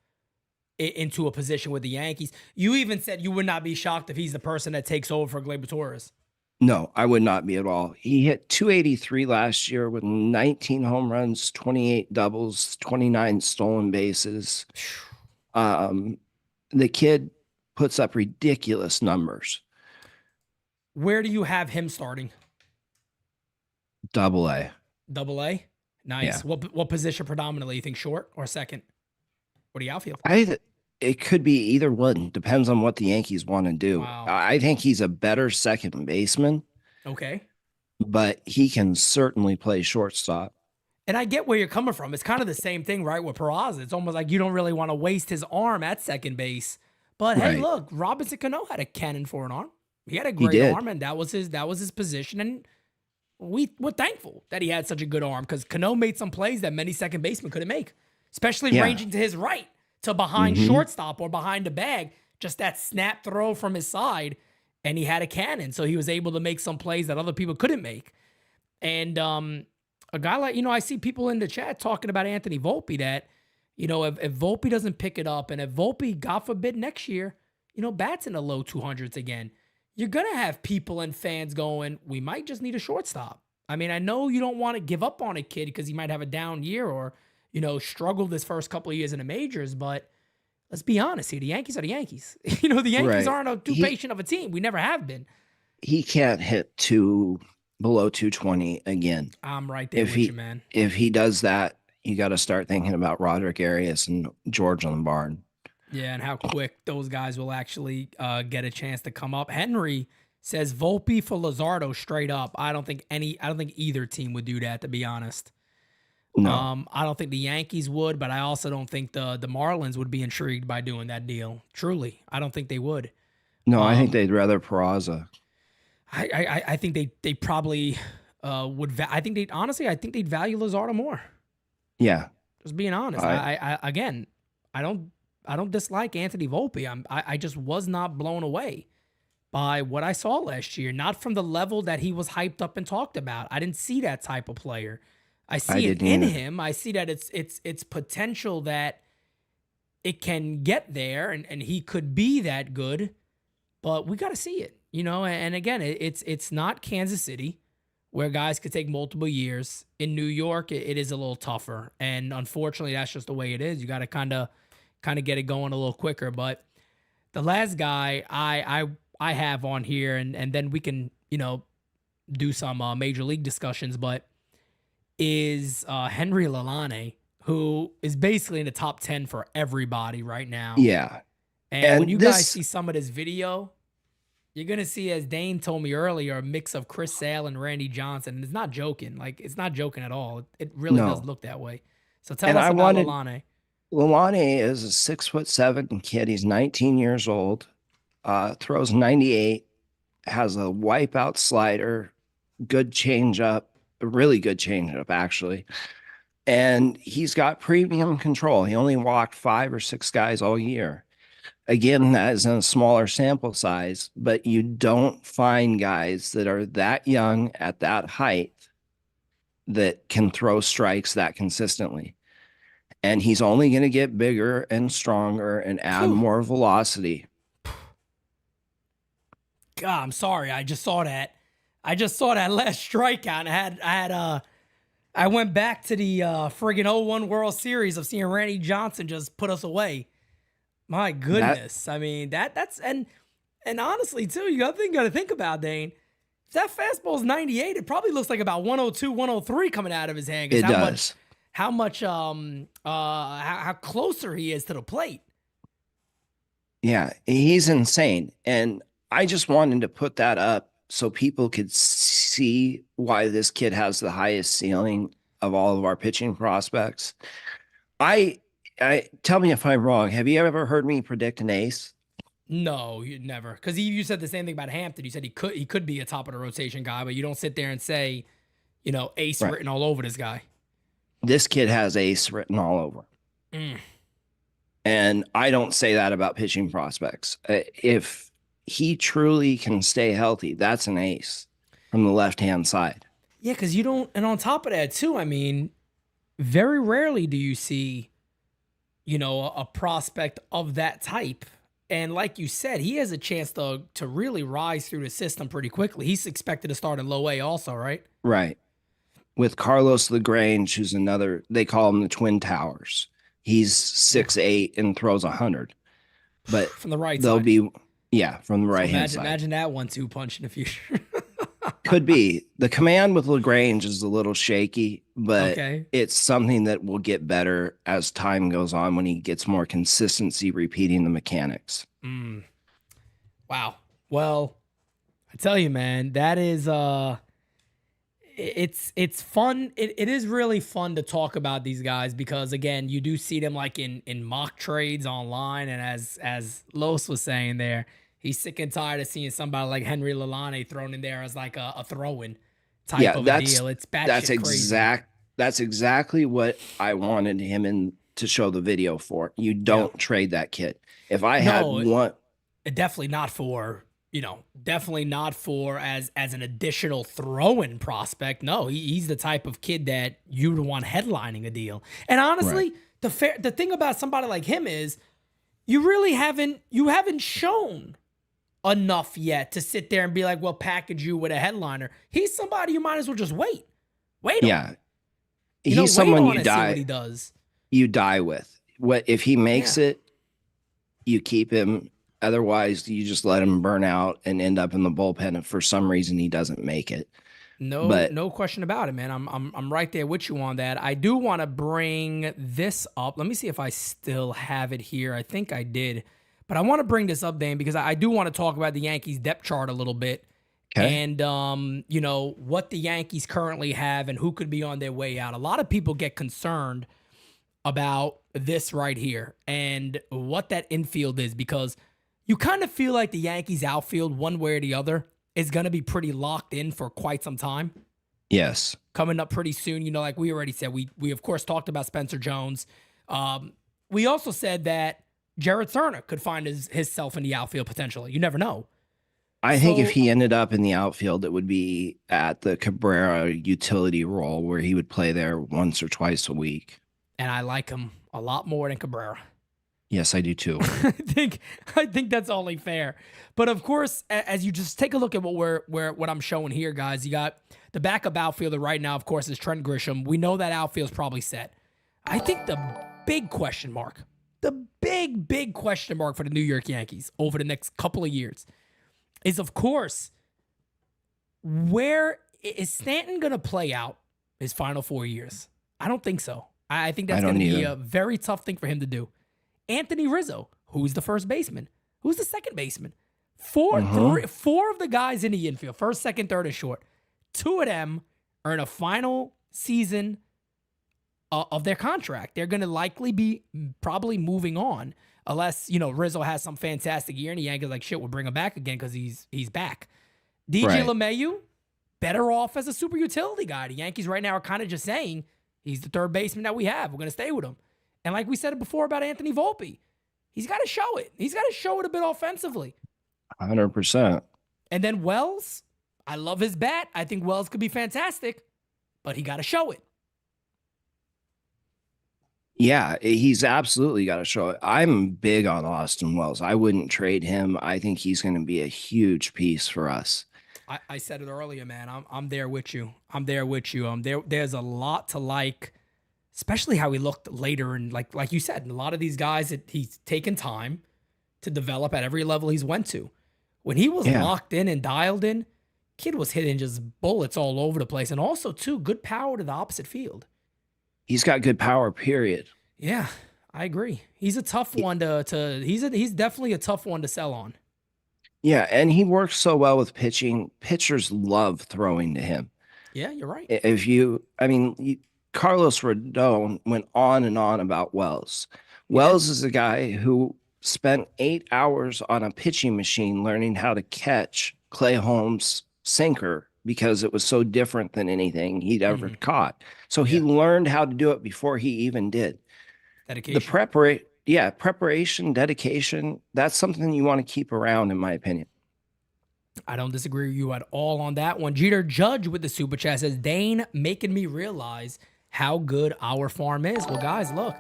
into a position with the Yankees. You even said you would not be shocked if he's the person that takes over for Gleyber Torres. No, I would not be at all. He hit 283 last year with 19 home runs, 28 doubles, 29 stolen bases. Um, the kid puts up ridiculous numbers. Where do you have him starting? Double A. Double A? Yeah. Nice. What position predominantly? You think short or second? What do you outfield? It could be either one. Depends on what the Yankees want to do. Wow. I think he's a better second baseman, Okay. but he can certainly play shortstop. And I get where you're coming from. It's kind of the same thing, right? With Peraza. It's almost like you don't really want to waste his arm at second base. But hey, Right. look, Robinson Cano had a cannon for an arm. He had a He great did. arm, and that was his position. And we're thankful that he had such a good arm because Cano made some plays that many second basemen couldn't make, especially Yeah. ranging to his right, to behind Mhm. shortstop or behind the bag. Just that snap throw from his side, and he had a cannon, so he was able to make some plays that other people couldn't make. And a guy like, I see people in the chat talking about Anthony Volpe that, if Volpe doesn't pick it up and if Volpe, God forbid, next year, bats in the low 200s again, you're going to have people and fans going, we might just need a shortstop. I mean, I know you don't want to give up on a kid because he might have a down year or, struggle this first couple of years in the majors, but let's be honest here. The Yankees are the Yankees. The Yankees Right. aren't a too patient of a team. We never have been. He can't hit below 220 again. I'm right there If with he you, man. if he does that, you got to start thinking about Roderick Arias and George Lombard. Yeah, and how quick those guys will actually get a chance to come up. Henry says Volpe for Luzardo straight up. I don't think either team would do that, to be honest. No, I don't think the Yankees would, but I also don't think the Marlins would be intrigued by doing that deal. Truly, I don't think they would. no, I think Um, they'd rather Peraza. I think they probably would. I think they honestly, I think they'd value Luzardo more. Yeah, Just being honest. I I again, I don't dislike Anthony Volpe. I just was not blown away by what I saw last year. Not from the level that he was hyped up and talked about. I didn't see that type of player. I see it didn't in either. him. I see that it's potential that it can get there and he could be that good, but we got to see it, you know? And again, it's not Kansas City where guys could take multiple years. In New York, it is a little tougher. And unfortunately, that's just the way it is. You got to kind of get it going a little quicker. But the last guy I have on here, and then we can, you know, do some major league discussions, but is Henry Lalane, who is basically in the top 10 for everybody right now. yeah. And when And you guys this, see some of this video, you're going to see, as Dane told me earlier, a mix of Chris Sale and Randy Johnson. And it's not joking. Like, it's not joking at all. It really does no. look that way. So tell And us I about wanted Lalane. Lalane is a 6'7" kid. He's 19 years old. Throws 98. Has a wipeout slider. Good changeup. A really good changeup, actually. And he's got premium control. He only walked 5 or 6 guys all year. Again, that is in a smaller sample size, but you don't find guys that are that young at that height that can throw strikes that consistently. And he's only going to get bigger and stronger and add Whew. more velocity. God, I'm sorry. I just saw that. I just saw that last strikeout. I went back to the friggin' 0-1 World Series of seeing Randy Johnson just put us away. My goodness. I mean, that's and honestly too, you got to think about, Dane. If that fastball's 98, it probably looks like about 102, 103 coming out of his hand. It does. How closer he is to the plate. Yeah, he's insane. And I just wanted to put that up so people could see why this kid has the highest ceiling of all of our pitching prospects. I tell me if I'm wrong. Have you ever heard me predict an ace? No, you never. Because you said the same thing about Hampton. You said he could be a top of the rotation guy, but you don't sit there and say, you know, ace Right. written all over this guy. This kid has ace written all over. And I don't say that about pitching prospects. If he truly can stay healthy, that's an ace from the left-hand side. Yeah, because you don't, and on top of that too, I mean, very rarely do you see, you know, a prospect of that type. And like you said, he has a chance to really rise through the system pretty quickly. He's expected to start in low A also, right? Right. With Carlos LaGrange, who's another, they call him the Twin Towers. He's 6'8" and throws 100. But From the right they'll side. be, yeah, from the So right-hand side. Imagine that 1-2 punch in the future. Could be. The command with LaGrange is a little shaky, but Okay. it's something that will get better as time goes on when he gets more consistency repeating the mechanics. Wow. Well, I tell you, man, that is it's fun. It is really fun to talk about these guys because again, you do see them like in mock trades online, and as Los was saying there, he's sick and tired of seeing somebody like Henry Lalane thrown in there as like a throw-in type of a deal. It's batshit That's exactly what I wanted him in to show the video for. You don't trade that kid. If I had one, definitely not for, you know, definitely not for as an additional throw-in prospect. No, he's the type of kid that you would want headlining a deal. And honestly, the thing about somebody like him is you really haven't shown enough yet to sit there and be like, well, package you with a headliner. He's somebody you might as well just wait. Wait on. yeah, You know, he's wait someone on you and see what he die. does. You die with. What if he makes it? You keep him. Otherwise, you just let him burn out and end up in the bullpen if for some reason he doesn't make it. No question about it, man. I'm right there with you on that. I do want to bring this up. Let me see if I still have it here. I think I did. But I want to bring this up, Dane, because I do want to talk about the Yankees depth chart a little bit Okay. and what the Yankees currently have and who could be on their way out. A lot of people get concerned about this right here and what that infield is, because you kind of feel like the Yankees outfield, one way or the other, is going to be pretty locked in for quite some time. Yes. Coming up pretty soon, like we already said, we of course talked about Spencer Jones. We also said that Jared Cerner could find himself in the outfield potentially. You never know. I think if he ended up in the outfield, it would be at the Cabrera utility role where he would play there once or twice a week. And I like him a lot more than Cabrera. Yes, I do too. I think that's only fair. But of course, as you just take a look at what I'm showing here, guys, you got the backup outfielder right now, of course, is Trent Grisham. We know that outfield's probably set. I think the big question mark for the New York Yankees over the next couple of years is, of course, where is Stanton going to play out his final 4 years? I don't think so. I think that's going to be a very tough thing for him to do. Anthony Rizzo, who's the first baseman? Who's the second baseman? Four of the guys in the infield, first, second, third, and short. Two of them are in a final season of their contract. They're going to likely be probably moving on, unless Rizzo has some fantastic year and the Yankees like shit will bring him back again because he's back. DJ LeMahieu, better off as a super utility guy. The Yankees right now are kind of just saying he's the third baseman that we have. We're going to stay with him. And like we said before about Anthony Volpe, he's got to show it. He's got to show it a bit offensively. 100%. And then Wells, I love his bat. I think Wells could be fantastic, but he got to show it. Yeah, he's absolutely got to show it. I'm big on Austin Wells. I wouldn't trade him. I think he's going to be a huge piece for us. I said it earlier, man. I'm there with you. I'm there with you. There's a lot to like, especially how he looked later. And like you said, a lot of these guys, he's taken time to develop at every level he's went to. When he was locked in and dialed in, kid was hitting just bullets all over the place. And also, too, good power to the opposite field. He's got good power, period. Yeah, I agree. He's a tough one he's definitely a tough one to sell on. Yeah, and he works so well with pitching. Pitchers love throwing to him. Yeah, you're right. Carlos Rodon went on and on about Wells. Wells is a guy who spent 8 hours on a pitching machine learning how to catch Clay Holmes' sinker because it was so different than anything he'd ever caught. So he learned how to do it before he even did. Dedication. The preparation, dedication, that's something you want to keep around, in my opinion. I don't disagree with you at all on that one. Jeter Judge with the super chat says, Dane making me realize how good our farm is. Well, guys, look,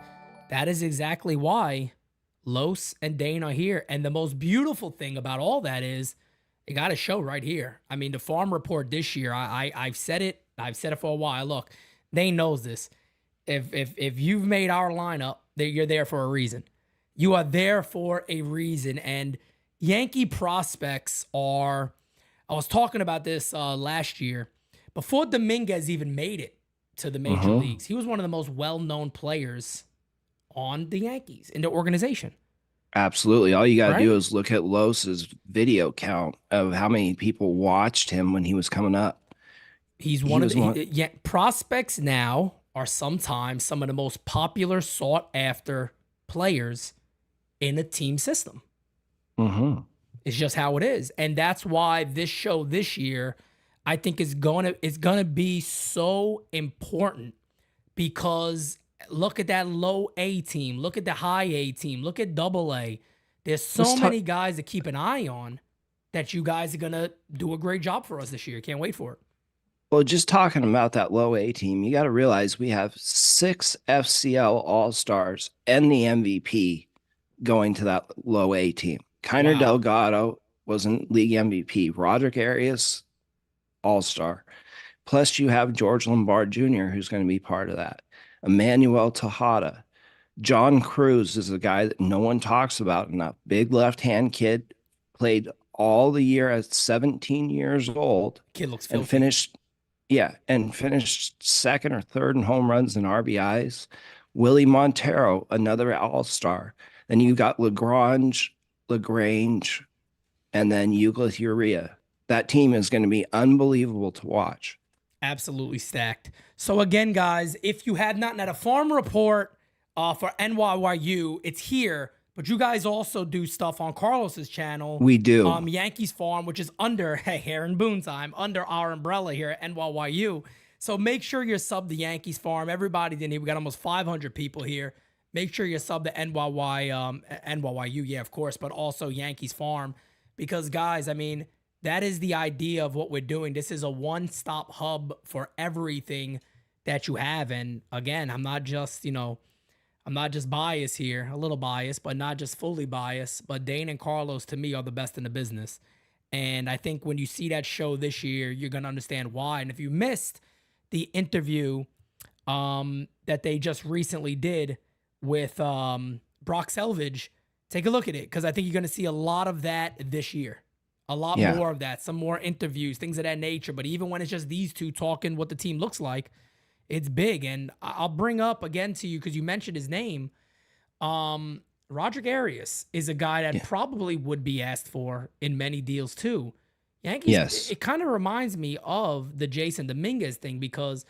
that is exactly why Los and Dane are here. And the most beautiful thing about all that is it got to show right here. I mean, the farm report this year, I've said it. I've said it for a while. Look, Dane knows this. If you've made our lineup, you're there for a reason. You are there for a reason. And Yankee prospects are, I was talking about this last year, before Dominguez even made it to the major leagues. He was one of the most well-known players on the Yankees, in the organization. Absolutely. All you got to do is look at Los's video count of how many people watched him when he was coming up. He's one of the prospects now are sometimes some of the most popular, sought-after players in a team system. It's just how it is. And that's why this show this year, I think is gonna be so important, because look at that low A team, look at the high A team, look at double A. There's so many guys to keep an eye on that you guys are gonna do a great job for us this year. Can't wait for it. Well, just talking about that low A team, you got to realize we have 6 FCL All-Stars and the MVP going to that low A team. Kiner Delgado was in league MVP. Roderick Arias, All-Star. Plus, you have George Lombard Jr., who's going to be part of that. Emmanuel Tejada. John Cruz is a guy that no one talks about enough. Big left-hand kid, played all the year at 17 years old. Kid looks filthy. And finished second or third in home runs and RBIs. Willie Montero, another All-Star. Then you got LaGrange, and then Euclid Urea. That team is going to be unbelievable to watch. Absolutely stacked. So again, guys, if you have not had a farm report for NYYU, it's here. But you guys also do stuff on Carlos's channel. We do. Yankees Farm, which is under Aaron Boone's time, under our umbrella here at NYYU. So make sure you're sub to Yankees Farm. Everybody's in here. We got almost 500 people here. Make sure you're sub to NYYU, yeah, of course, but also Yankees Farm. Because, guys, I mean, that is the idea of what we're doing. This is a one-stop hub for everything that you have. And again, I'm not just biased here, a little biased, but not just fully biased. But Dane and Carlos, to me, are the best in the business. And I think when you see that show this year, you're going to understand why. And if you missed the interview that they just recently did with Brock Selvage, take a look at it, because I think you're going to see a lot of that this year. A lot more of that, some more interviews, things of that nature. But even when it's just these two talking what the team looks like, it's big. And I'll bring up again to you, because you mentioned his name. Roderick Arias is a guy that probably would be asked for in many deals too. Yankees, it kind of reminds me of the Jason Dominguez thing, because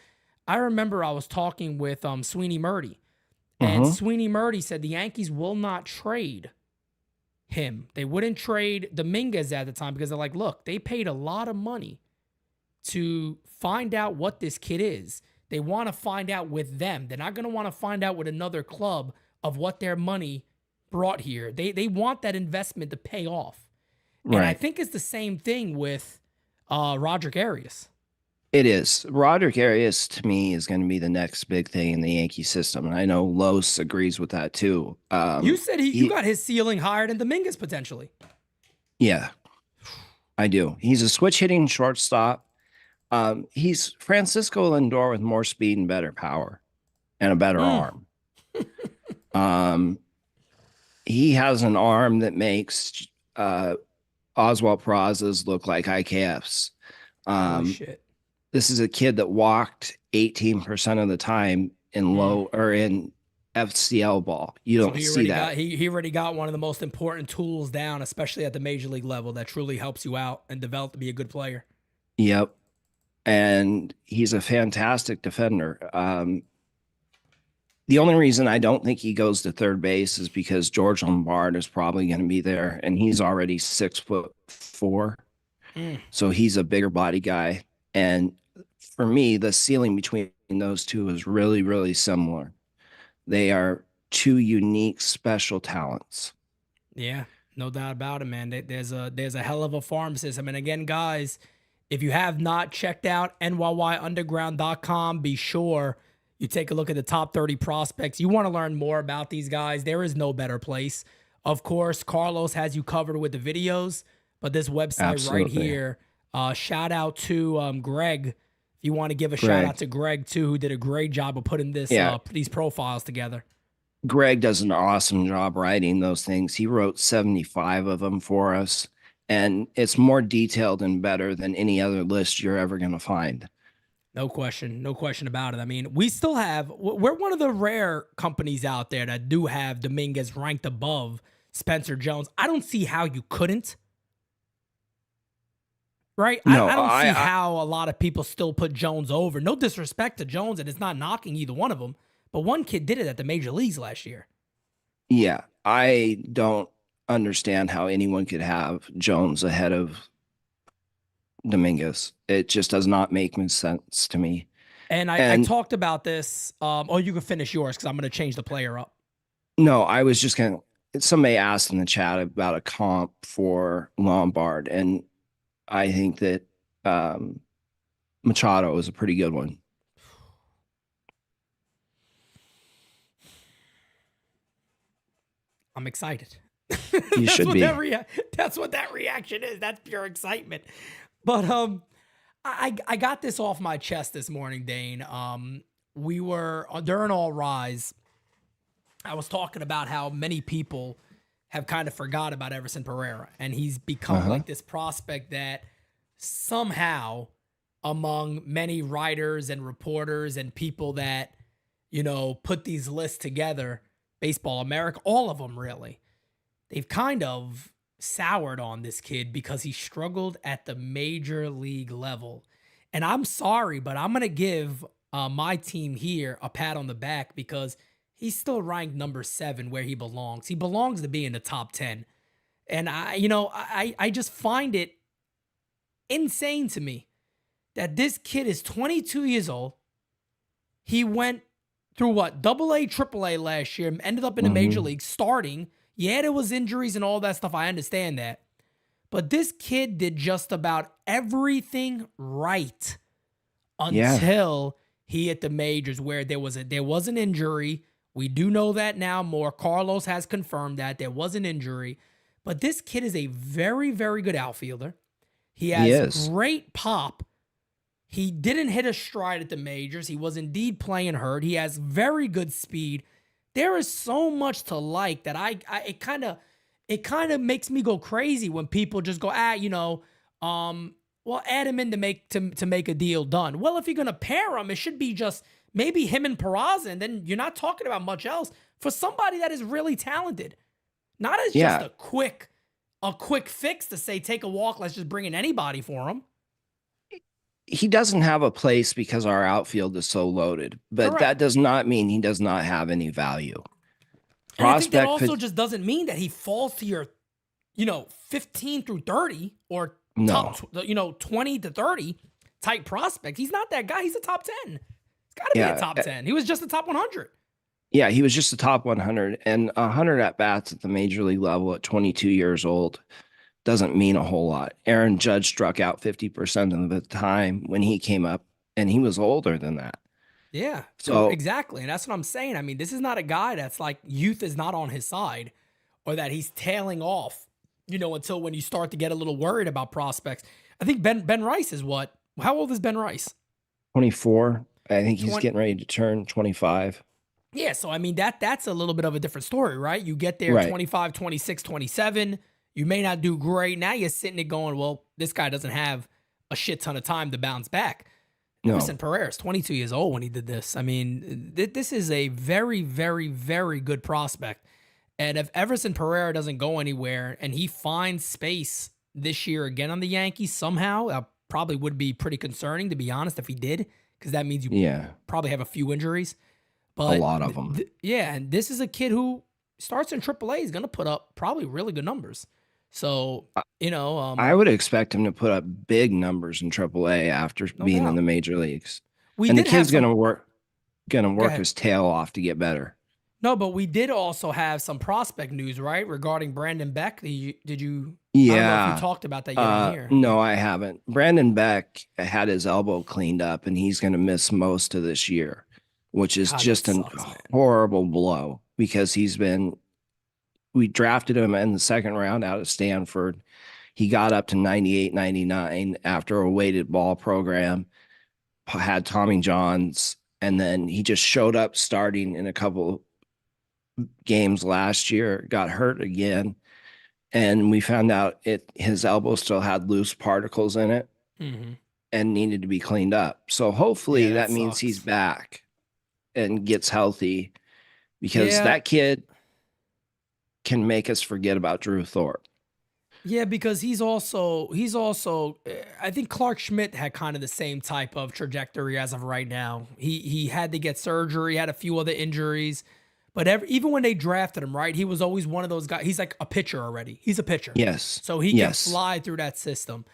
I remember I was talking with Sweeney Murdy, and Sweeney Murdy said the Yankees will not trade him. They wouldn't trade Dominguez at the time because they're like, look, they paid a lot of money to find out what this kid is. They want to find out with them. They're not going to want to find out with another club of what their money brought here. They want that investment to pay off. Right. And I think it's the same thing with Roderick Arias. It is. Roderick Arias, to me, is going to be the next big thing in the Yankee system. And I know Los agrees with that, too. You said you got his ceiling higher than Dominguez, potentially. Yeah, I do. He's a switch-hitting shortstop. He's Francisco Lindor with more speed and better power and a better arm. He has an arm that makes Oswald Peraza's look like IKFs. Holy shit. This is a kid that walked 18% of the time in low or in FCL ball. You don't see that. He already got one of the most important tools down, especially at the major league level, that truly helps you out and develop to be a good player. Yep. And he's a fantastic defender. The only reason I don't think he goes to third base is because George Lombard is probably going to be there, and he's already 6'4". So he's a bigger body guy. And for me, the ceiling between those two is really, really similar. They are two unique, special talents. Yeah, no doubt about it, man. There's a hell of a farm system. And again, guys, if you have not checked out NYYunderground.com, be sure you take a look at the top 30 prospects. You want to learn more about these guys. There is no better place. Of course, Carlos has you covered with the videos, but this website right here, shout out to Greg. If you want to give a shout out to Greg too, who did a great job of putting this these profiles together. Greg does an awesome job writing those things. He wrote 75 of them for us, and it's more detailed and better than any other list you're ever going to find. No question about it. I mean, we're one of the rare companies out there that do have Dominguez ranked above Spencer Jones. I don't see how you couldn't. Right? No, I don't see how a lot of people still put Jones over. No disrespect to Jones, and it's not knocking either one of them. But one kid did it at the major leagues last year. Yeah, I don't understand how anyone could have Jones ahead of Dominguez. It just does not make sense to me. And I talked about this. You can finish yours because I'm going to change the player up. No, I was just going to. Somebody asked in the chat about a comp for Lombard, and I think that Machado is a pretty good one. I'm excited. You should be. That's what that reaction is. That's pure excitement. But I got this off my chest this morning, Dane. We were during All Rise. I was talking about how many people have kind of forgot about Everson Pereira, and he's become like this prospect that somehow, among many writers and reporters and people that, put these lists together, Baseball America, all of them really, they've kind of soured on this kid because he struggled at the major league level. And I'm sorry, but I'm going to give my team here a pat on the back because he's still ranked number 7 where he belongs. He belongs to be in the top 10. And I just find it insane to me that this kid is 22 years old. He went through what? Double A, triple A last year, ended up in the major league starting. Yeah, there was injuries and all that stuff. I understand that. But this kid did just about everything right until he hit the majors where there was an injury. We do know that now more. Carlos has confirmed that there was an injury. But this kid is a very, very good outfielder. He has great pop. He didn't hit a stride at the majors. He was indeed playing hurt. He has very good speed. There is so much to like that it kind of makes me go crazy when people just go, well, add him in to make a deal done. Well, if you're gonna pair him, it should be just maybe him and Peraza, and then you're not talking about much else for somebody that is really talented. Not as just a quick fix to say take a walk. Let's just bring in anybody for him. He doesn't have a place because our outfield is so loaded, but that does not mean he does not have any value. And I think that also just doesn't mean that he falls to your, 15 through 30 or top, 20 to 30 type prospect. He's not that guy. He's a top 10. It's got to be a top 10. He was just the top 100. Yeah, he was just the top 100, and 100 at bats at the major league level at 22 years old doesn't mean a whole lot. Aaron Judge struck out 50% of the time when he came up, and he was older than that. Yeah, so exactly. And that's what I'm saying. I mean, this is not a guy that's like youth is not on his side or that he's tailing off, until when you start to get a little worried about prospects. I think Ben Rice is what? How old is Ben Rice? 24. I think he's getting ready to turn 25. Yeah, so I mean, that's a little bit of a different story, right? You get there 25, 26, 27. You may not do great. Now you're sitting there going, well, this guy doesn't have a shit ton of time to bounce back. Everson Pereira is 22 years old when he did this. I mean, this is a very, very, very good prospect. And if Everson Pereira doesn't go anywhere and he finds space this year again on the Yankees somehow, probably would be pretty concerning, to be honest, if he did, because that means you probably have a few injuries. But a lot of them. And this is a kid who starts in AAA. He's going to put up probably really good numbers. So, I would expect him to put up big numbers in AAA after being in the major leagues. And the kid's going to work his tail off to get better. No, but we did also have some prospect news, right, regarding Brandon Beck. Did you? Yeah. I don't know if you talked about that yet here. No, I haven't. Brandon Beck had his elbow cleaned up, and he's going to miss most of this year, which is just a horrible blow because we drafted him in the second round out of Stanford. He got up to 98, 99 after a weighted ball program, had Tommy Johns, and then he just showed up starting in a couple games last year, got hurt again. And we found out his elbow still had loose particles in it and needed to be cleaned up. So hopefully that means he's back and gets healthy because that kid can make us forget about Drew Thorpe. Yeah, because he's also I think Clark Schmidt had kind of the same type of trajectory as of right now. He had to get surgery, had a few other injuries, but even when they drafted him, right, he was always one of those guys. He's like a pitcher already. He's a pitcher. Yes. So he can fly through that system.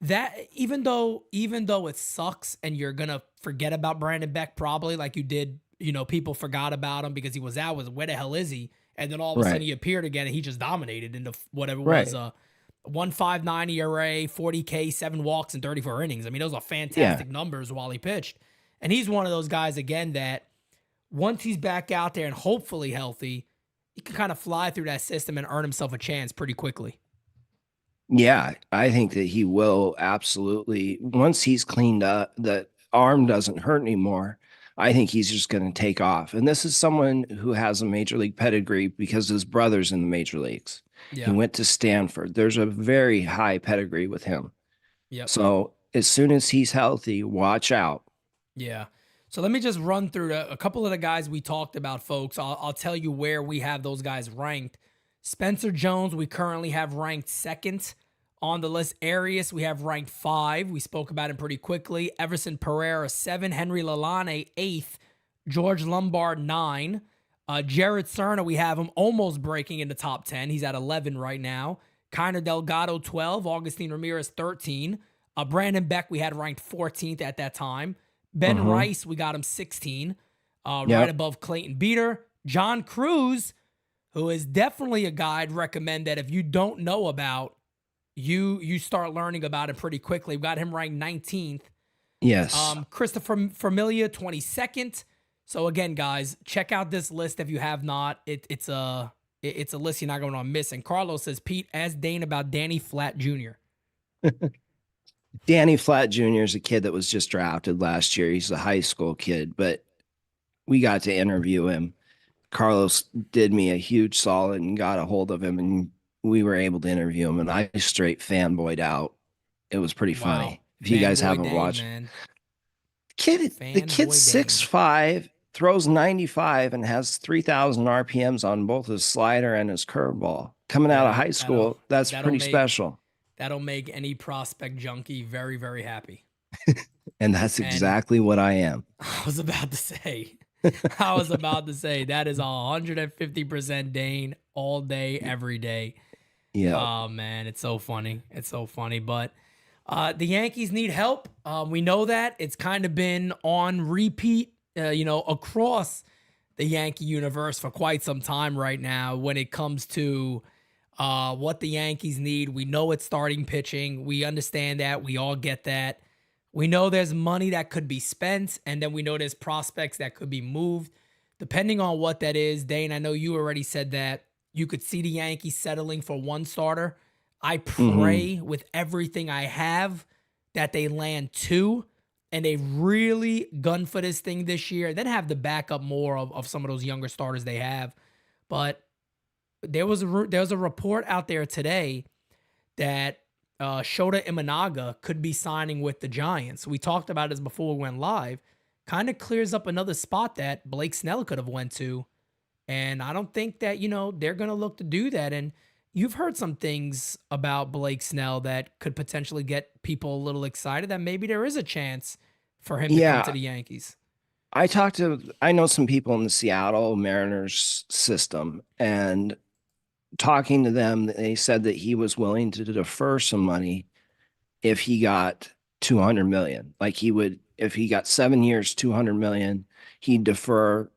That even though it sucks and you're going to forget about Brandon Beck probably like you did, people forgot about him because he was out. Where the hell is he? And then all of a sudden he appeared again and he just dominated into whatever was 1.59 ERA, 40K, 7 walks, and 34 innings. I mean, those are fantastic numbers while he pitched. And he's one of those guys, again, that once he's back out there and hopefully healthy, he can kind of fly through that system and earn himself a chance pretty quickly. Yeah, I think that he will absolutely. Once he's cleaned up, the arm doesn't hurt anymore. I think he's just going to take off. And this is someone who has a major league pedigree because his brother's in the major leagues. Yeah. He went to Stanford. There's a very high pedigree with him. Yep. So as soon as he's healthy, watch out. Yeah. So let me just run through a couple of the guys we talked about, folks. I'll tell you where we have those guys ranked. Spencer Jones, we currently have ranked second on the list. Arias, we have ranked 5. We spoke about him pretty quickly. Everson Pereira, 7. Henry Lalane, 8th. George Lombard, 9. Jared Cerna, we have him almost breaking in the top 10. He's at 11 right now. Kiner Delgado, 12. Augustine Ramirez, 13. Brandon Beck, we had ranked 14th at that time. Ben Rice, we got him 16. Right above Clayton Beater. John Cruz, who is definitely a guy I'd recommend that if you don't know about, you start learning about it pretty quickly. We got him ranked 19th. Yes. Christopher Familia, 22nd. So again, guys, check out this list if you have not. It's a list you're not going to miss. And Carlos says, Pete, ask Dane about Danny Flatt Jr. Danny Flatt Jr. is a kid that was just drafted last year. He's a high school kid, but we got to interview him. Carlos did me a huge solid and got a hold of him, and we were able to interview him, and I straight fanboyed out. It was pretty funny. If you guys haven't watched, the kid's 6'5", throws 95, and has 3,000 RPMs on both his slider and his curveball. Coming out of high school, that's pretty special. That'll make any prospect junkie very, very happy. And that's exactly what I am. I was about to say that is 150% Dane all day, every day. Yeah. Oh man, it's so funny. It's so funny. But the Yankees need help. We know that. It's kind of been on repeat, across the Yankee universe for quite some time right now when it comes to what the Yankees need. We know it's starting pitching. We understand that. We all get that. We know there's money that could be spent, and then we know there's prospects that could be moved. Depending on what that is, Dane, I know you already said that you could see the Yankees settling for one starter. I pray with everything I have that they land 2 and they really gun for this thing this year, and then have the backup more of some of those younger starters they have. But there was a report out there today that Shota Imanaga could be signing with the Giants. We talked about this before we went live. Kind of clears up another spot that Blake Snell could have went to. And I don't think that, they're going to look to do that. And you've heard some things about Blake Snell that could potentially get people a little excited that maybe there is a chance for him to come to the Yankees. I know some people in the Seattle Mariners system, and talking to them, they said that he was willing to defer some money if he got $200 million. Like he would, if he got 7 years, $200 million, he'd defer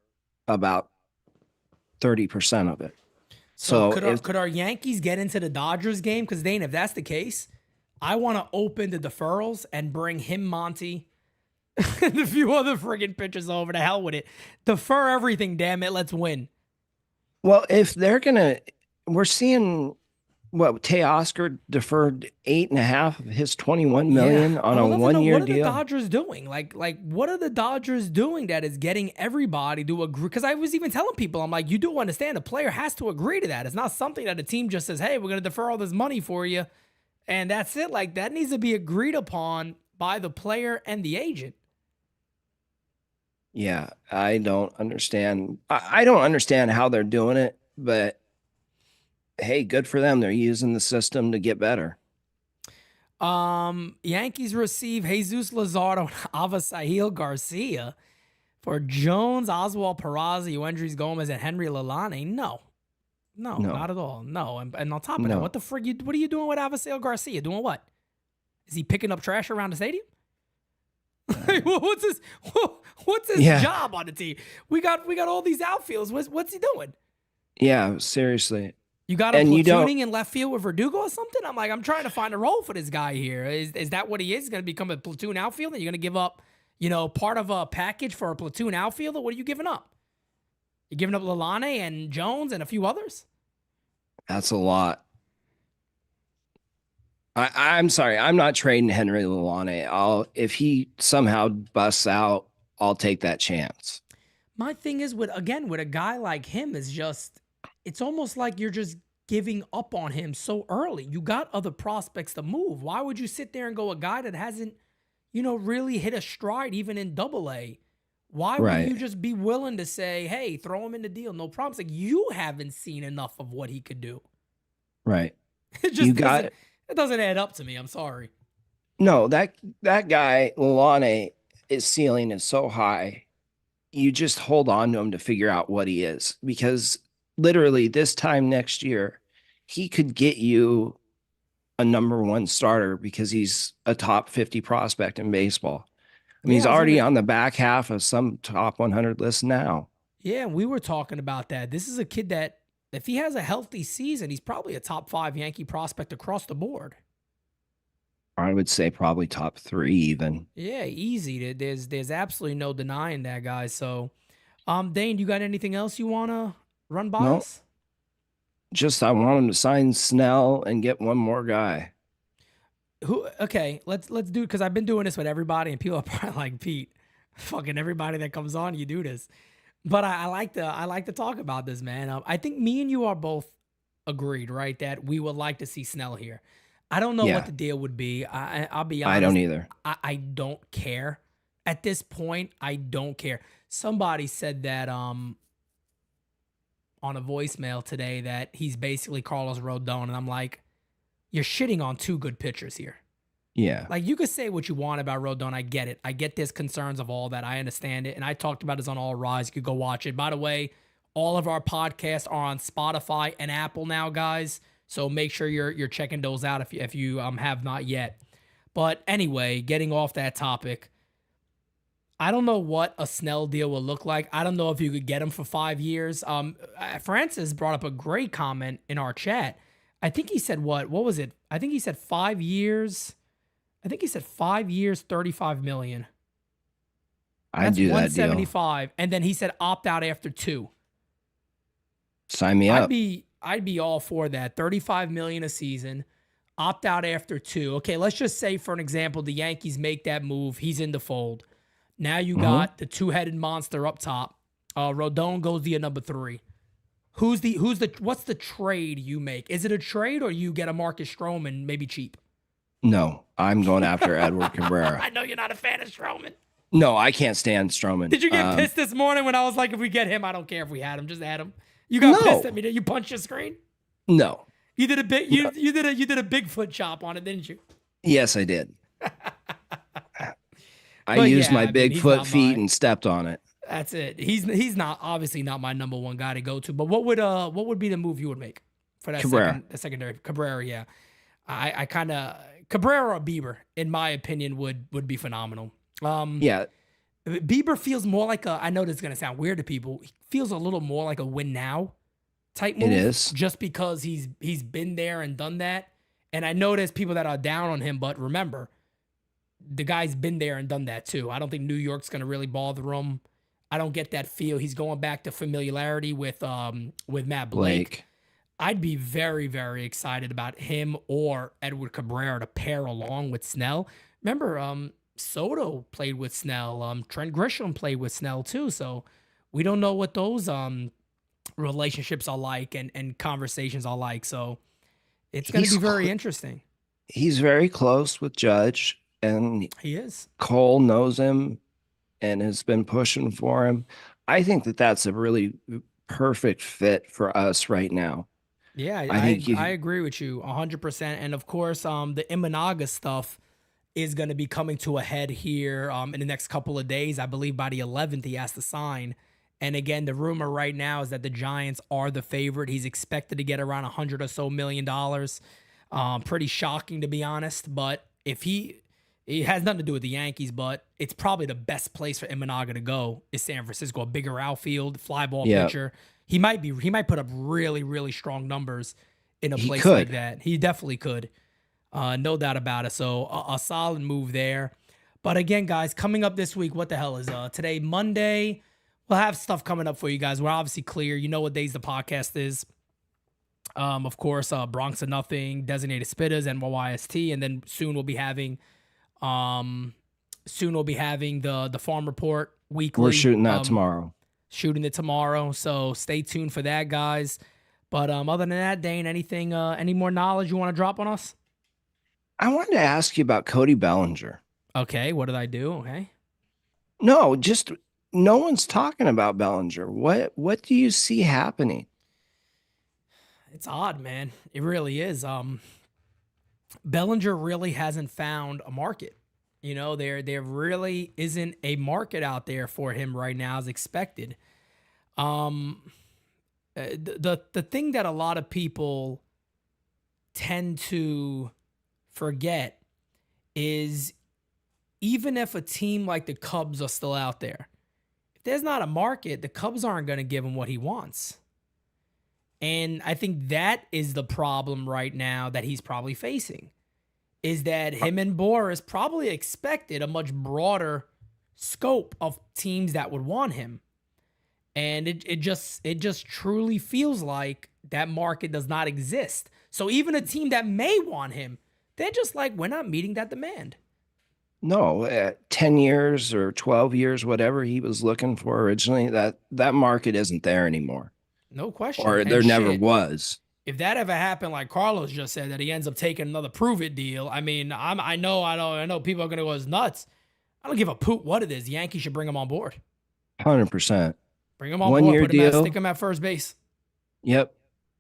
about 30% of it. So could our Yankees get into the Dodgers game? Because Dane, if that's the case, I want to open the deferrals and bring him, Monty, and a few other friggin' pitchers over. To hell with it. Defer everything, damn it. Let's win. Well, if they're we're seeing Teoscar deferred 8.5 of his $21 million on a 1-year deal. What are the Dodgers doing? Like, what are the Dodgers doing that is getting everybody to agree? Because I was even telling people, I'm like, you do understand a player has to agree to that. It's not something that a team just says, hey, we're going to defer all this money for you, and that's it. Like, that needs to be agreed upon by the player and the agent. Yeah, I don't understand. I don't understand how they're doing it, but hey, good for them. They're using the system to get better. Yankees receive Jesus Luzardo and Avisail Garcia for Jones, Oswald Peraza, Yoendrys Gomez, and Henry Lalane. No, not at all. No, and on top of that, what are you doing with Avisail Garcia? Doing what? Is he picking up trash around the stadium? What's his job on the team? We got all these outfields. What's he doing? Yeah, seriously. You got him platooning in left field with Verdugo or something? I'm trying to find a role for this guy here. Is that what he is? He's going to become a platoon outfielder? You're going to give up, part of a package for a platoon outfielder? What are you giving up? You giving up Lalane and Jones and a few others? That's a lot. I'm sorry. I'm not trading Henry Lalane. If he somehow busts out, I'll take that chance. My thing is with a guy like him is just, it's almost like you're just giving up on him so early. You got other prospects to move. Why would you sit there and go a guy that hasn't, really hit a stride even in Double-A? Why wouldn't Right. you just be willing to say, hey, throw him in the deal? No problem. It's like you haven't seen enough of what he could do. Right. It You just doesn't got it doesn't add up to me. I'm sorry. no, that guy, Lalane, his ceiling is so high. You just hold on to him to figure out what he is because literally this time next year, he could get you a number one starter because he's a top 50 prospect in baseball. I mean, Yeah, he's I was already gonna on the back half of some top 100 list now. Yeah, we were talking about that. This is a kid that if he has a healthy season, he's probably a top 5 Yankee prospect across the board. I would say probably top 3 even. Yeah, easy. There's absolutely no denying that, guys. So, Dane, you got anything else you wanna run by No, us? just I want him to sign Snell and get one more guy. Who? Okay, let's do it because I've been doing this with everybody, and people are probably like Pete, fucking everybody that comes on, you do this. But I like to talk about this, man. I think me and you are both agreed, right, that we would like to see Snell here. I don't know what Yeah, the deal would be. I'll be I don't honest. either. I don't care at this point. I don't care. Somebody said that on a voicemail today that he's basically Carlos Rodon, and I'm like, you're shitting on two good pitchers here. Yeah. Like you could say what you want about Rodon. I get it. I get there's concerns of all that. I understand it. And I talked about this on All Rise. You could go watch it. By the way, all of our podcasts are on Spotify and Apple now, guys. So make sure you're checking those out if you have not yet. But anyway, getting off that topic, I don't know what a Snell deal will look like. I don't know if you could get him for 5 years. Francis brought up a great comment in our chat. I think he said what? What was it? I think he said 5 years. I think he said 5 years, 35 million. I'd That's do that deal. 175. And then he said opt out after 2. Sign me I'd up. be all for that. 35 million a season. Opt out after 2. Okay, let's just say for an example, the Yankees make that move. He's in the fold. Now you got the two-headed monster up top. Rodon goes to your number 3. What's the trade you make? Is it a trade or you get a Marcus Stroman maybe cheap? No, I'm going after Edward Cabrera. I know you're not a fan of Stroman. No, I can't stand Stroman. Did you get pissed this morning when I was like, if we get him, I don't care if we had him, just add him. You got pissed at me. Did you punch your screen? No. You did a bit. You did a Bigfoot chop on it, didn't you? Yes, I did. I But used yeah, my I mean, big he's foot not feet mine. and stepped on it. That's it. He's not obviously not my number one guy to go to. But what would be the move you would make for that Cabrera. secondary Cabrera? Yeah, I kind of Cabrera or Bieber in my opinion would be phenomenal. Yeah, Bieber feels more like a. I know this is gonna sound weird to people. He feels a little more like a win now type move. it is. Just because he's been there and done that. And I know there's people that are down on him, but remember, the guy's been there and done that too. I don't think New York's gonna really bother him. I don't get that feel. He's going back to familiarity with Matt Blake. Blake. I'd be very, very excited about him or Edward Cabrera to pair along with Snell. Remember, Soto played with Snell. Trent Grisham played with Snell too. So we don't know what those relationships are like and conversations are like. So it's going to He's be very cl- interesting. He's very close with Judge, and He is. Cole knows him and has been pushing for him. I think that that's a really perfect fit for us right now. Yeah, I think you, I agree with you 100%. And of course, the Imanaga stuff is going to be coming to a head here in the next couple of days. I believe by the 11th he has to sign. And again, the rumor right now is that the Giants are the favorite. He's expected to get around $100 or so million. Pretty shocking to be honest. But if it has nothing to do with the Yankees, but it's probably the best place for Imanaga to go is San Francisco. A bigger outfield, fly ball Yeah. pitcher. He might put up really, really strong numbers in a He place could. like that. He definitely could. No doubt about it. So a solid move there. But again, guys, coming up this week, what the hell is today? Monday. We'll have stuff coming up for you guys. We're obviously clear. You know what days the podcast is. Of course, Bronx of Nothing, Designated Spitters, NYST, and then soon we'll be having the Farm Report weekly. we're shooting that tomorrow. Shooting it tomorrow. So stay tuned for that, guys. But other than that, Dane, anything any more knowledge you want to drop on us? I wanted to ask you about Cody Bellinger. Okay, what did I do? Okay. No, just no one's talking about Bellinger. What do you see happening? It's odd, man. It really is. Bellinger really hasn't found a market. You know, there really isn't a market out there for him right now as expected. Um, the thing that a lot of people tend to forget is even if a team like the Cubs are still out there, if there's not a market, the Cubs aren't going to give him what he wants. And I think that is the problem right now that he's probably facing, is that him and Boris probably expected a much broader scope of teams that would want him. And it just truly feels like that market does not exist. So even a team that may want him, they're just like, we're not meeting that demand. No, 10 years or 12 years, whatever he was looking for originally, that market isn't there anymore. No question. Or And there never shit, was. if that ever happened, like Carlos just said, that he ends up taking another prove it deal, I mean, I know people are gonna go, it's nuts. I don't give a poop what it is. The Yankees should bring him on board. 100%. Bring him on One board. year deal. Stick him at first base. Yep.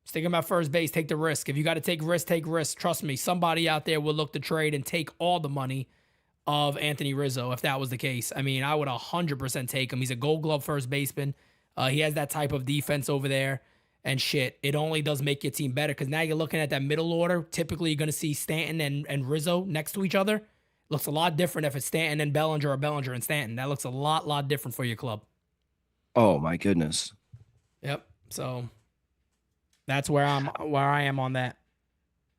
Stick him at first base. Take the risk. If you got to take risk, take risk. Trust me, somebody out there will look to trade and take all the money of Anthony Rizzo if that was the case. I mean, I would 100% take him. He's a Gold Glove first baseman. He has that type of defense over there. And shit, it only does make your team better because now you're looking at that middle order. Typically, you're going to see Stanton and Rizzo next to each other. Looks a lot different if it's Stanton and Bellinger or Bellinger and Stanton. That looks a lot different for your club. Oh my goodness. Yep. So that's where I am on that.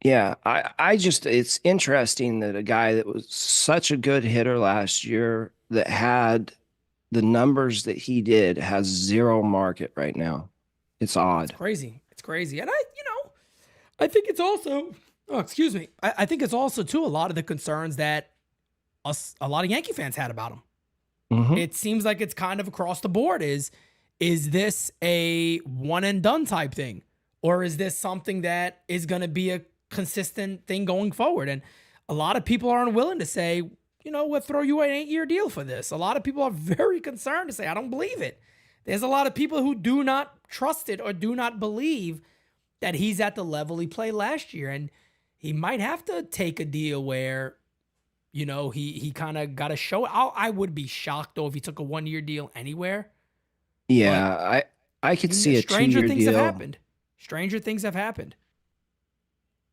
Yeah, I just it's interesting that a guy that was such a good hitter last year that had the numbers that he did has zero market right now. It's odd. Crazy. It's crazy. And I think it's also, oh, excuse me. I think it's also too a lot of the concerns that a lot of Yankee fans had about him. Mhm. It seems like it's kind of across the board. Is this a one and done type thing? Or is this something that is going to be a consistent thing going forward? And a lot of people aren't willing to say, we'll throw you an 8-year deal for this. A lot of people are very concerned to say, I don't believe it. There's a lot of people who do not trust it or do not believe that he's at the level he played last year. And he might have to take a deal where, he kind of got to show it. I would be shocked, though, if he took a 1-year deal anywhere. Yeah, I could see a 2-year things deal. have happened. Stranger things have happened.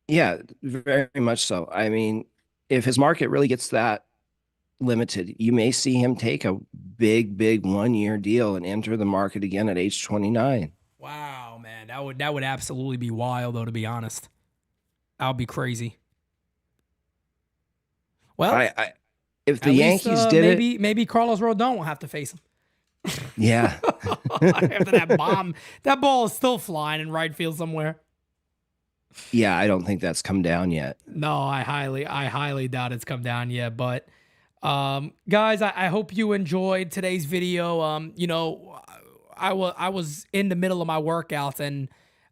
Yeah, very much so. I mean, if his market really gets that limited, you may see him take a big 1-year deal and enter the market again at age 29. Wow, man. That would absolutely be wild, though, to be honest. That would be crazy. Well, I if the Yankees did maybe Carlos Rodon will have to face him. Yeah. After that ball is still flying in right field somewhere. Yeah, I don't think that's come down yet. No, I highly doubt it's come down yet. But guys, I hope you enjoyed today's video. I was in the middle of my workouts and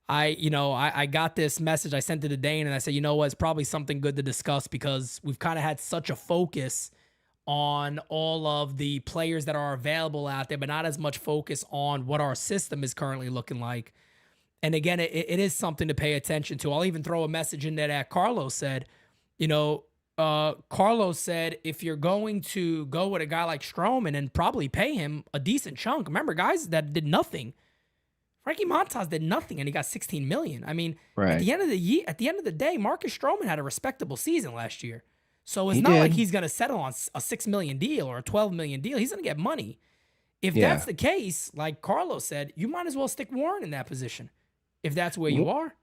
I got this message. I sent it to Dane and I said, it's probably something good to discuss because we've kind of had such a focus on all of the players that are available out there, but not as much focus on what our system is currently looking like. And again, it is something to pay attention to. I'll even throw a message in there that Carlos said, Carlos said, if you're going to go with a guy like Stroman and probably pay him a decent chunk, remember guys that did nothing. Frankie Montas did nothing and he got 16 million. I mean, Right. at the end of the day, Marcus Stroman had a respectable season last year. So it's He not did. like he's going to settle on a $6 million deal or a $12 million deal. He's going to get money. If Yeah. that's the case, like Carlos said, you might as well stick Warren in that position. If that's where you are.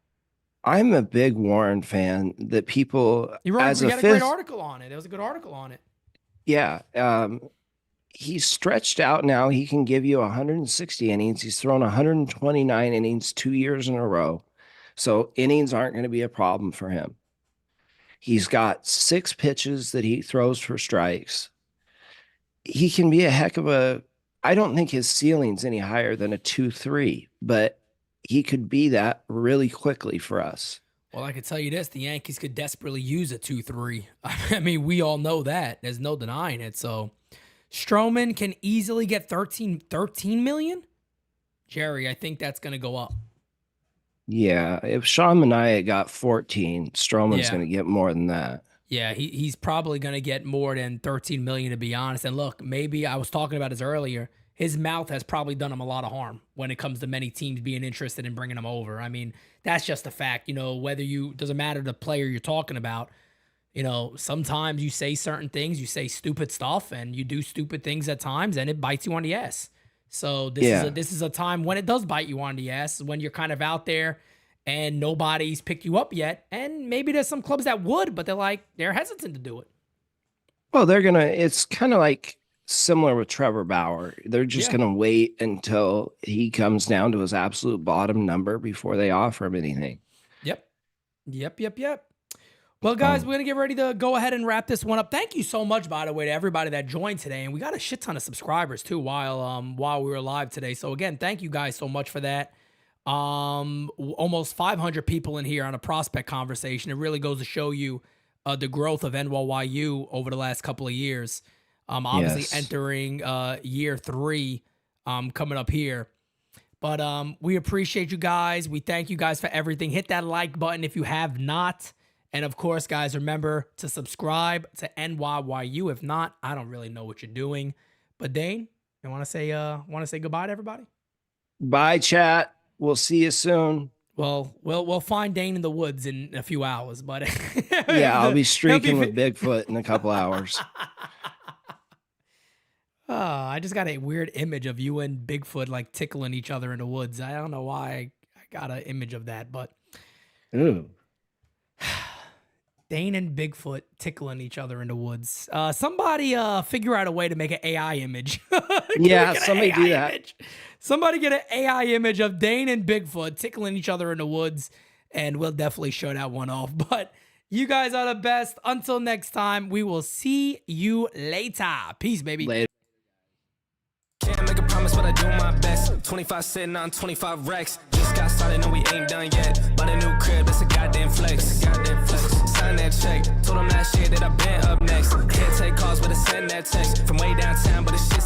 I'm a big Warren fan that people You had as a a great fifth. article on it. There was a good article on it. Yeah. He's stretched out now. He can give you 160 innings. He's thrown 129 innings 2 years in a row. So innings aren't going to be a problem for him. He's got 6 pitches that he throws for strikes. He can be a heck of I don't think his ceiling's any higher than a 2-3, but he could be that really quickly for us. Well, I can tell you this. The Yankees could desperately use a 2-3. I mean, we all know that. There's no denying it. So Stroman can easily get 13 million. Jerry, I think that's going to go up. Yeah, if Sean Manaea got 14, Stroman's going to get more than that. Yeah, he's probably going to get more than 13 million, to be honest. And look, maybe I was talking about this earlier. His mouth has probably done him a lot of harm when it comes to many teams being interested in bringing him over. I mean, that's just a fact. You know, doesn't matter the player you're talking about. You know, sometimes you say certain things, you say stupid stuff, and you do stupid things at times, and it bites you on the ass. So this is a time when it does bite you on the ass, when you're kind of out there and nobody's picked you up yet. And maybe there's some clubs that would, but they're hesitant to do it. Well, it's kind of like similar with Trevor Bauer. They're just going to wait until he comes down to his absolute bottom number before they offer him anything. Yep. Well, guys, we're going to get ready to go ahead and wrap this one up. Thank you so much, by the way, to everybody that joined today. And we got a shit ton of subscribers, too, while we were live today. So, again, thank you guys so much for that. Almost 500 people in here on a prospect conversation. It really goes to show you the growth of NYU over the last couple of years. Obviously entering year 3 coming up here. But we appreciate you guys. We thank you guys for everything. Hit that like button if you have not. And of course, guys, remember to subscribe to NYYU. If not, I don't really know what you're doing. But Dane, you want to say goodbye to everybody? Bye, chat. We'll see you soon. Well, we'll find Dane in the woods in a few hours, but yeah, I'll be streaking with Bigfoot in a couple hours. I just got a weird image of you and Bigfoot like tickling each other in the woods. I don't know why I got an image of that, but ooh. Dane and Bigfoot tickling each other in the woods. Somebody figure out a way to make an AI image. Yeah, somebody do that. Image? Somebody get an AI image of Dane and Bigfoot tickling each other in the woods, and we'll definitely show that one off. But you guys are the best. Until next time, we will see you later. Peace, baby. Later. Can't make a promise, but I do my best. 25 sitting on 25 racks. Just got started, no, we ain't done yet. Bought a new crib, that's a goddamn flex. Sign that check. Told them last year that I been up next. Can't take calls, but I send that text from way downtown, but it's shit.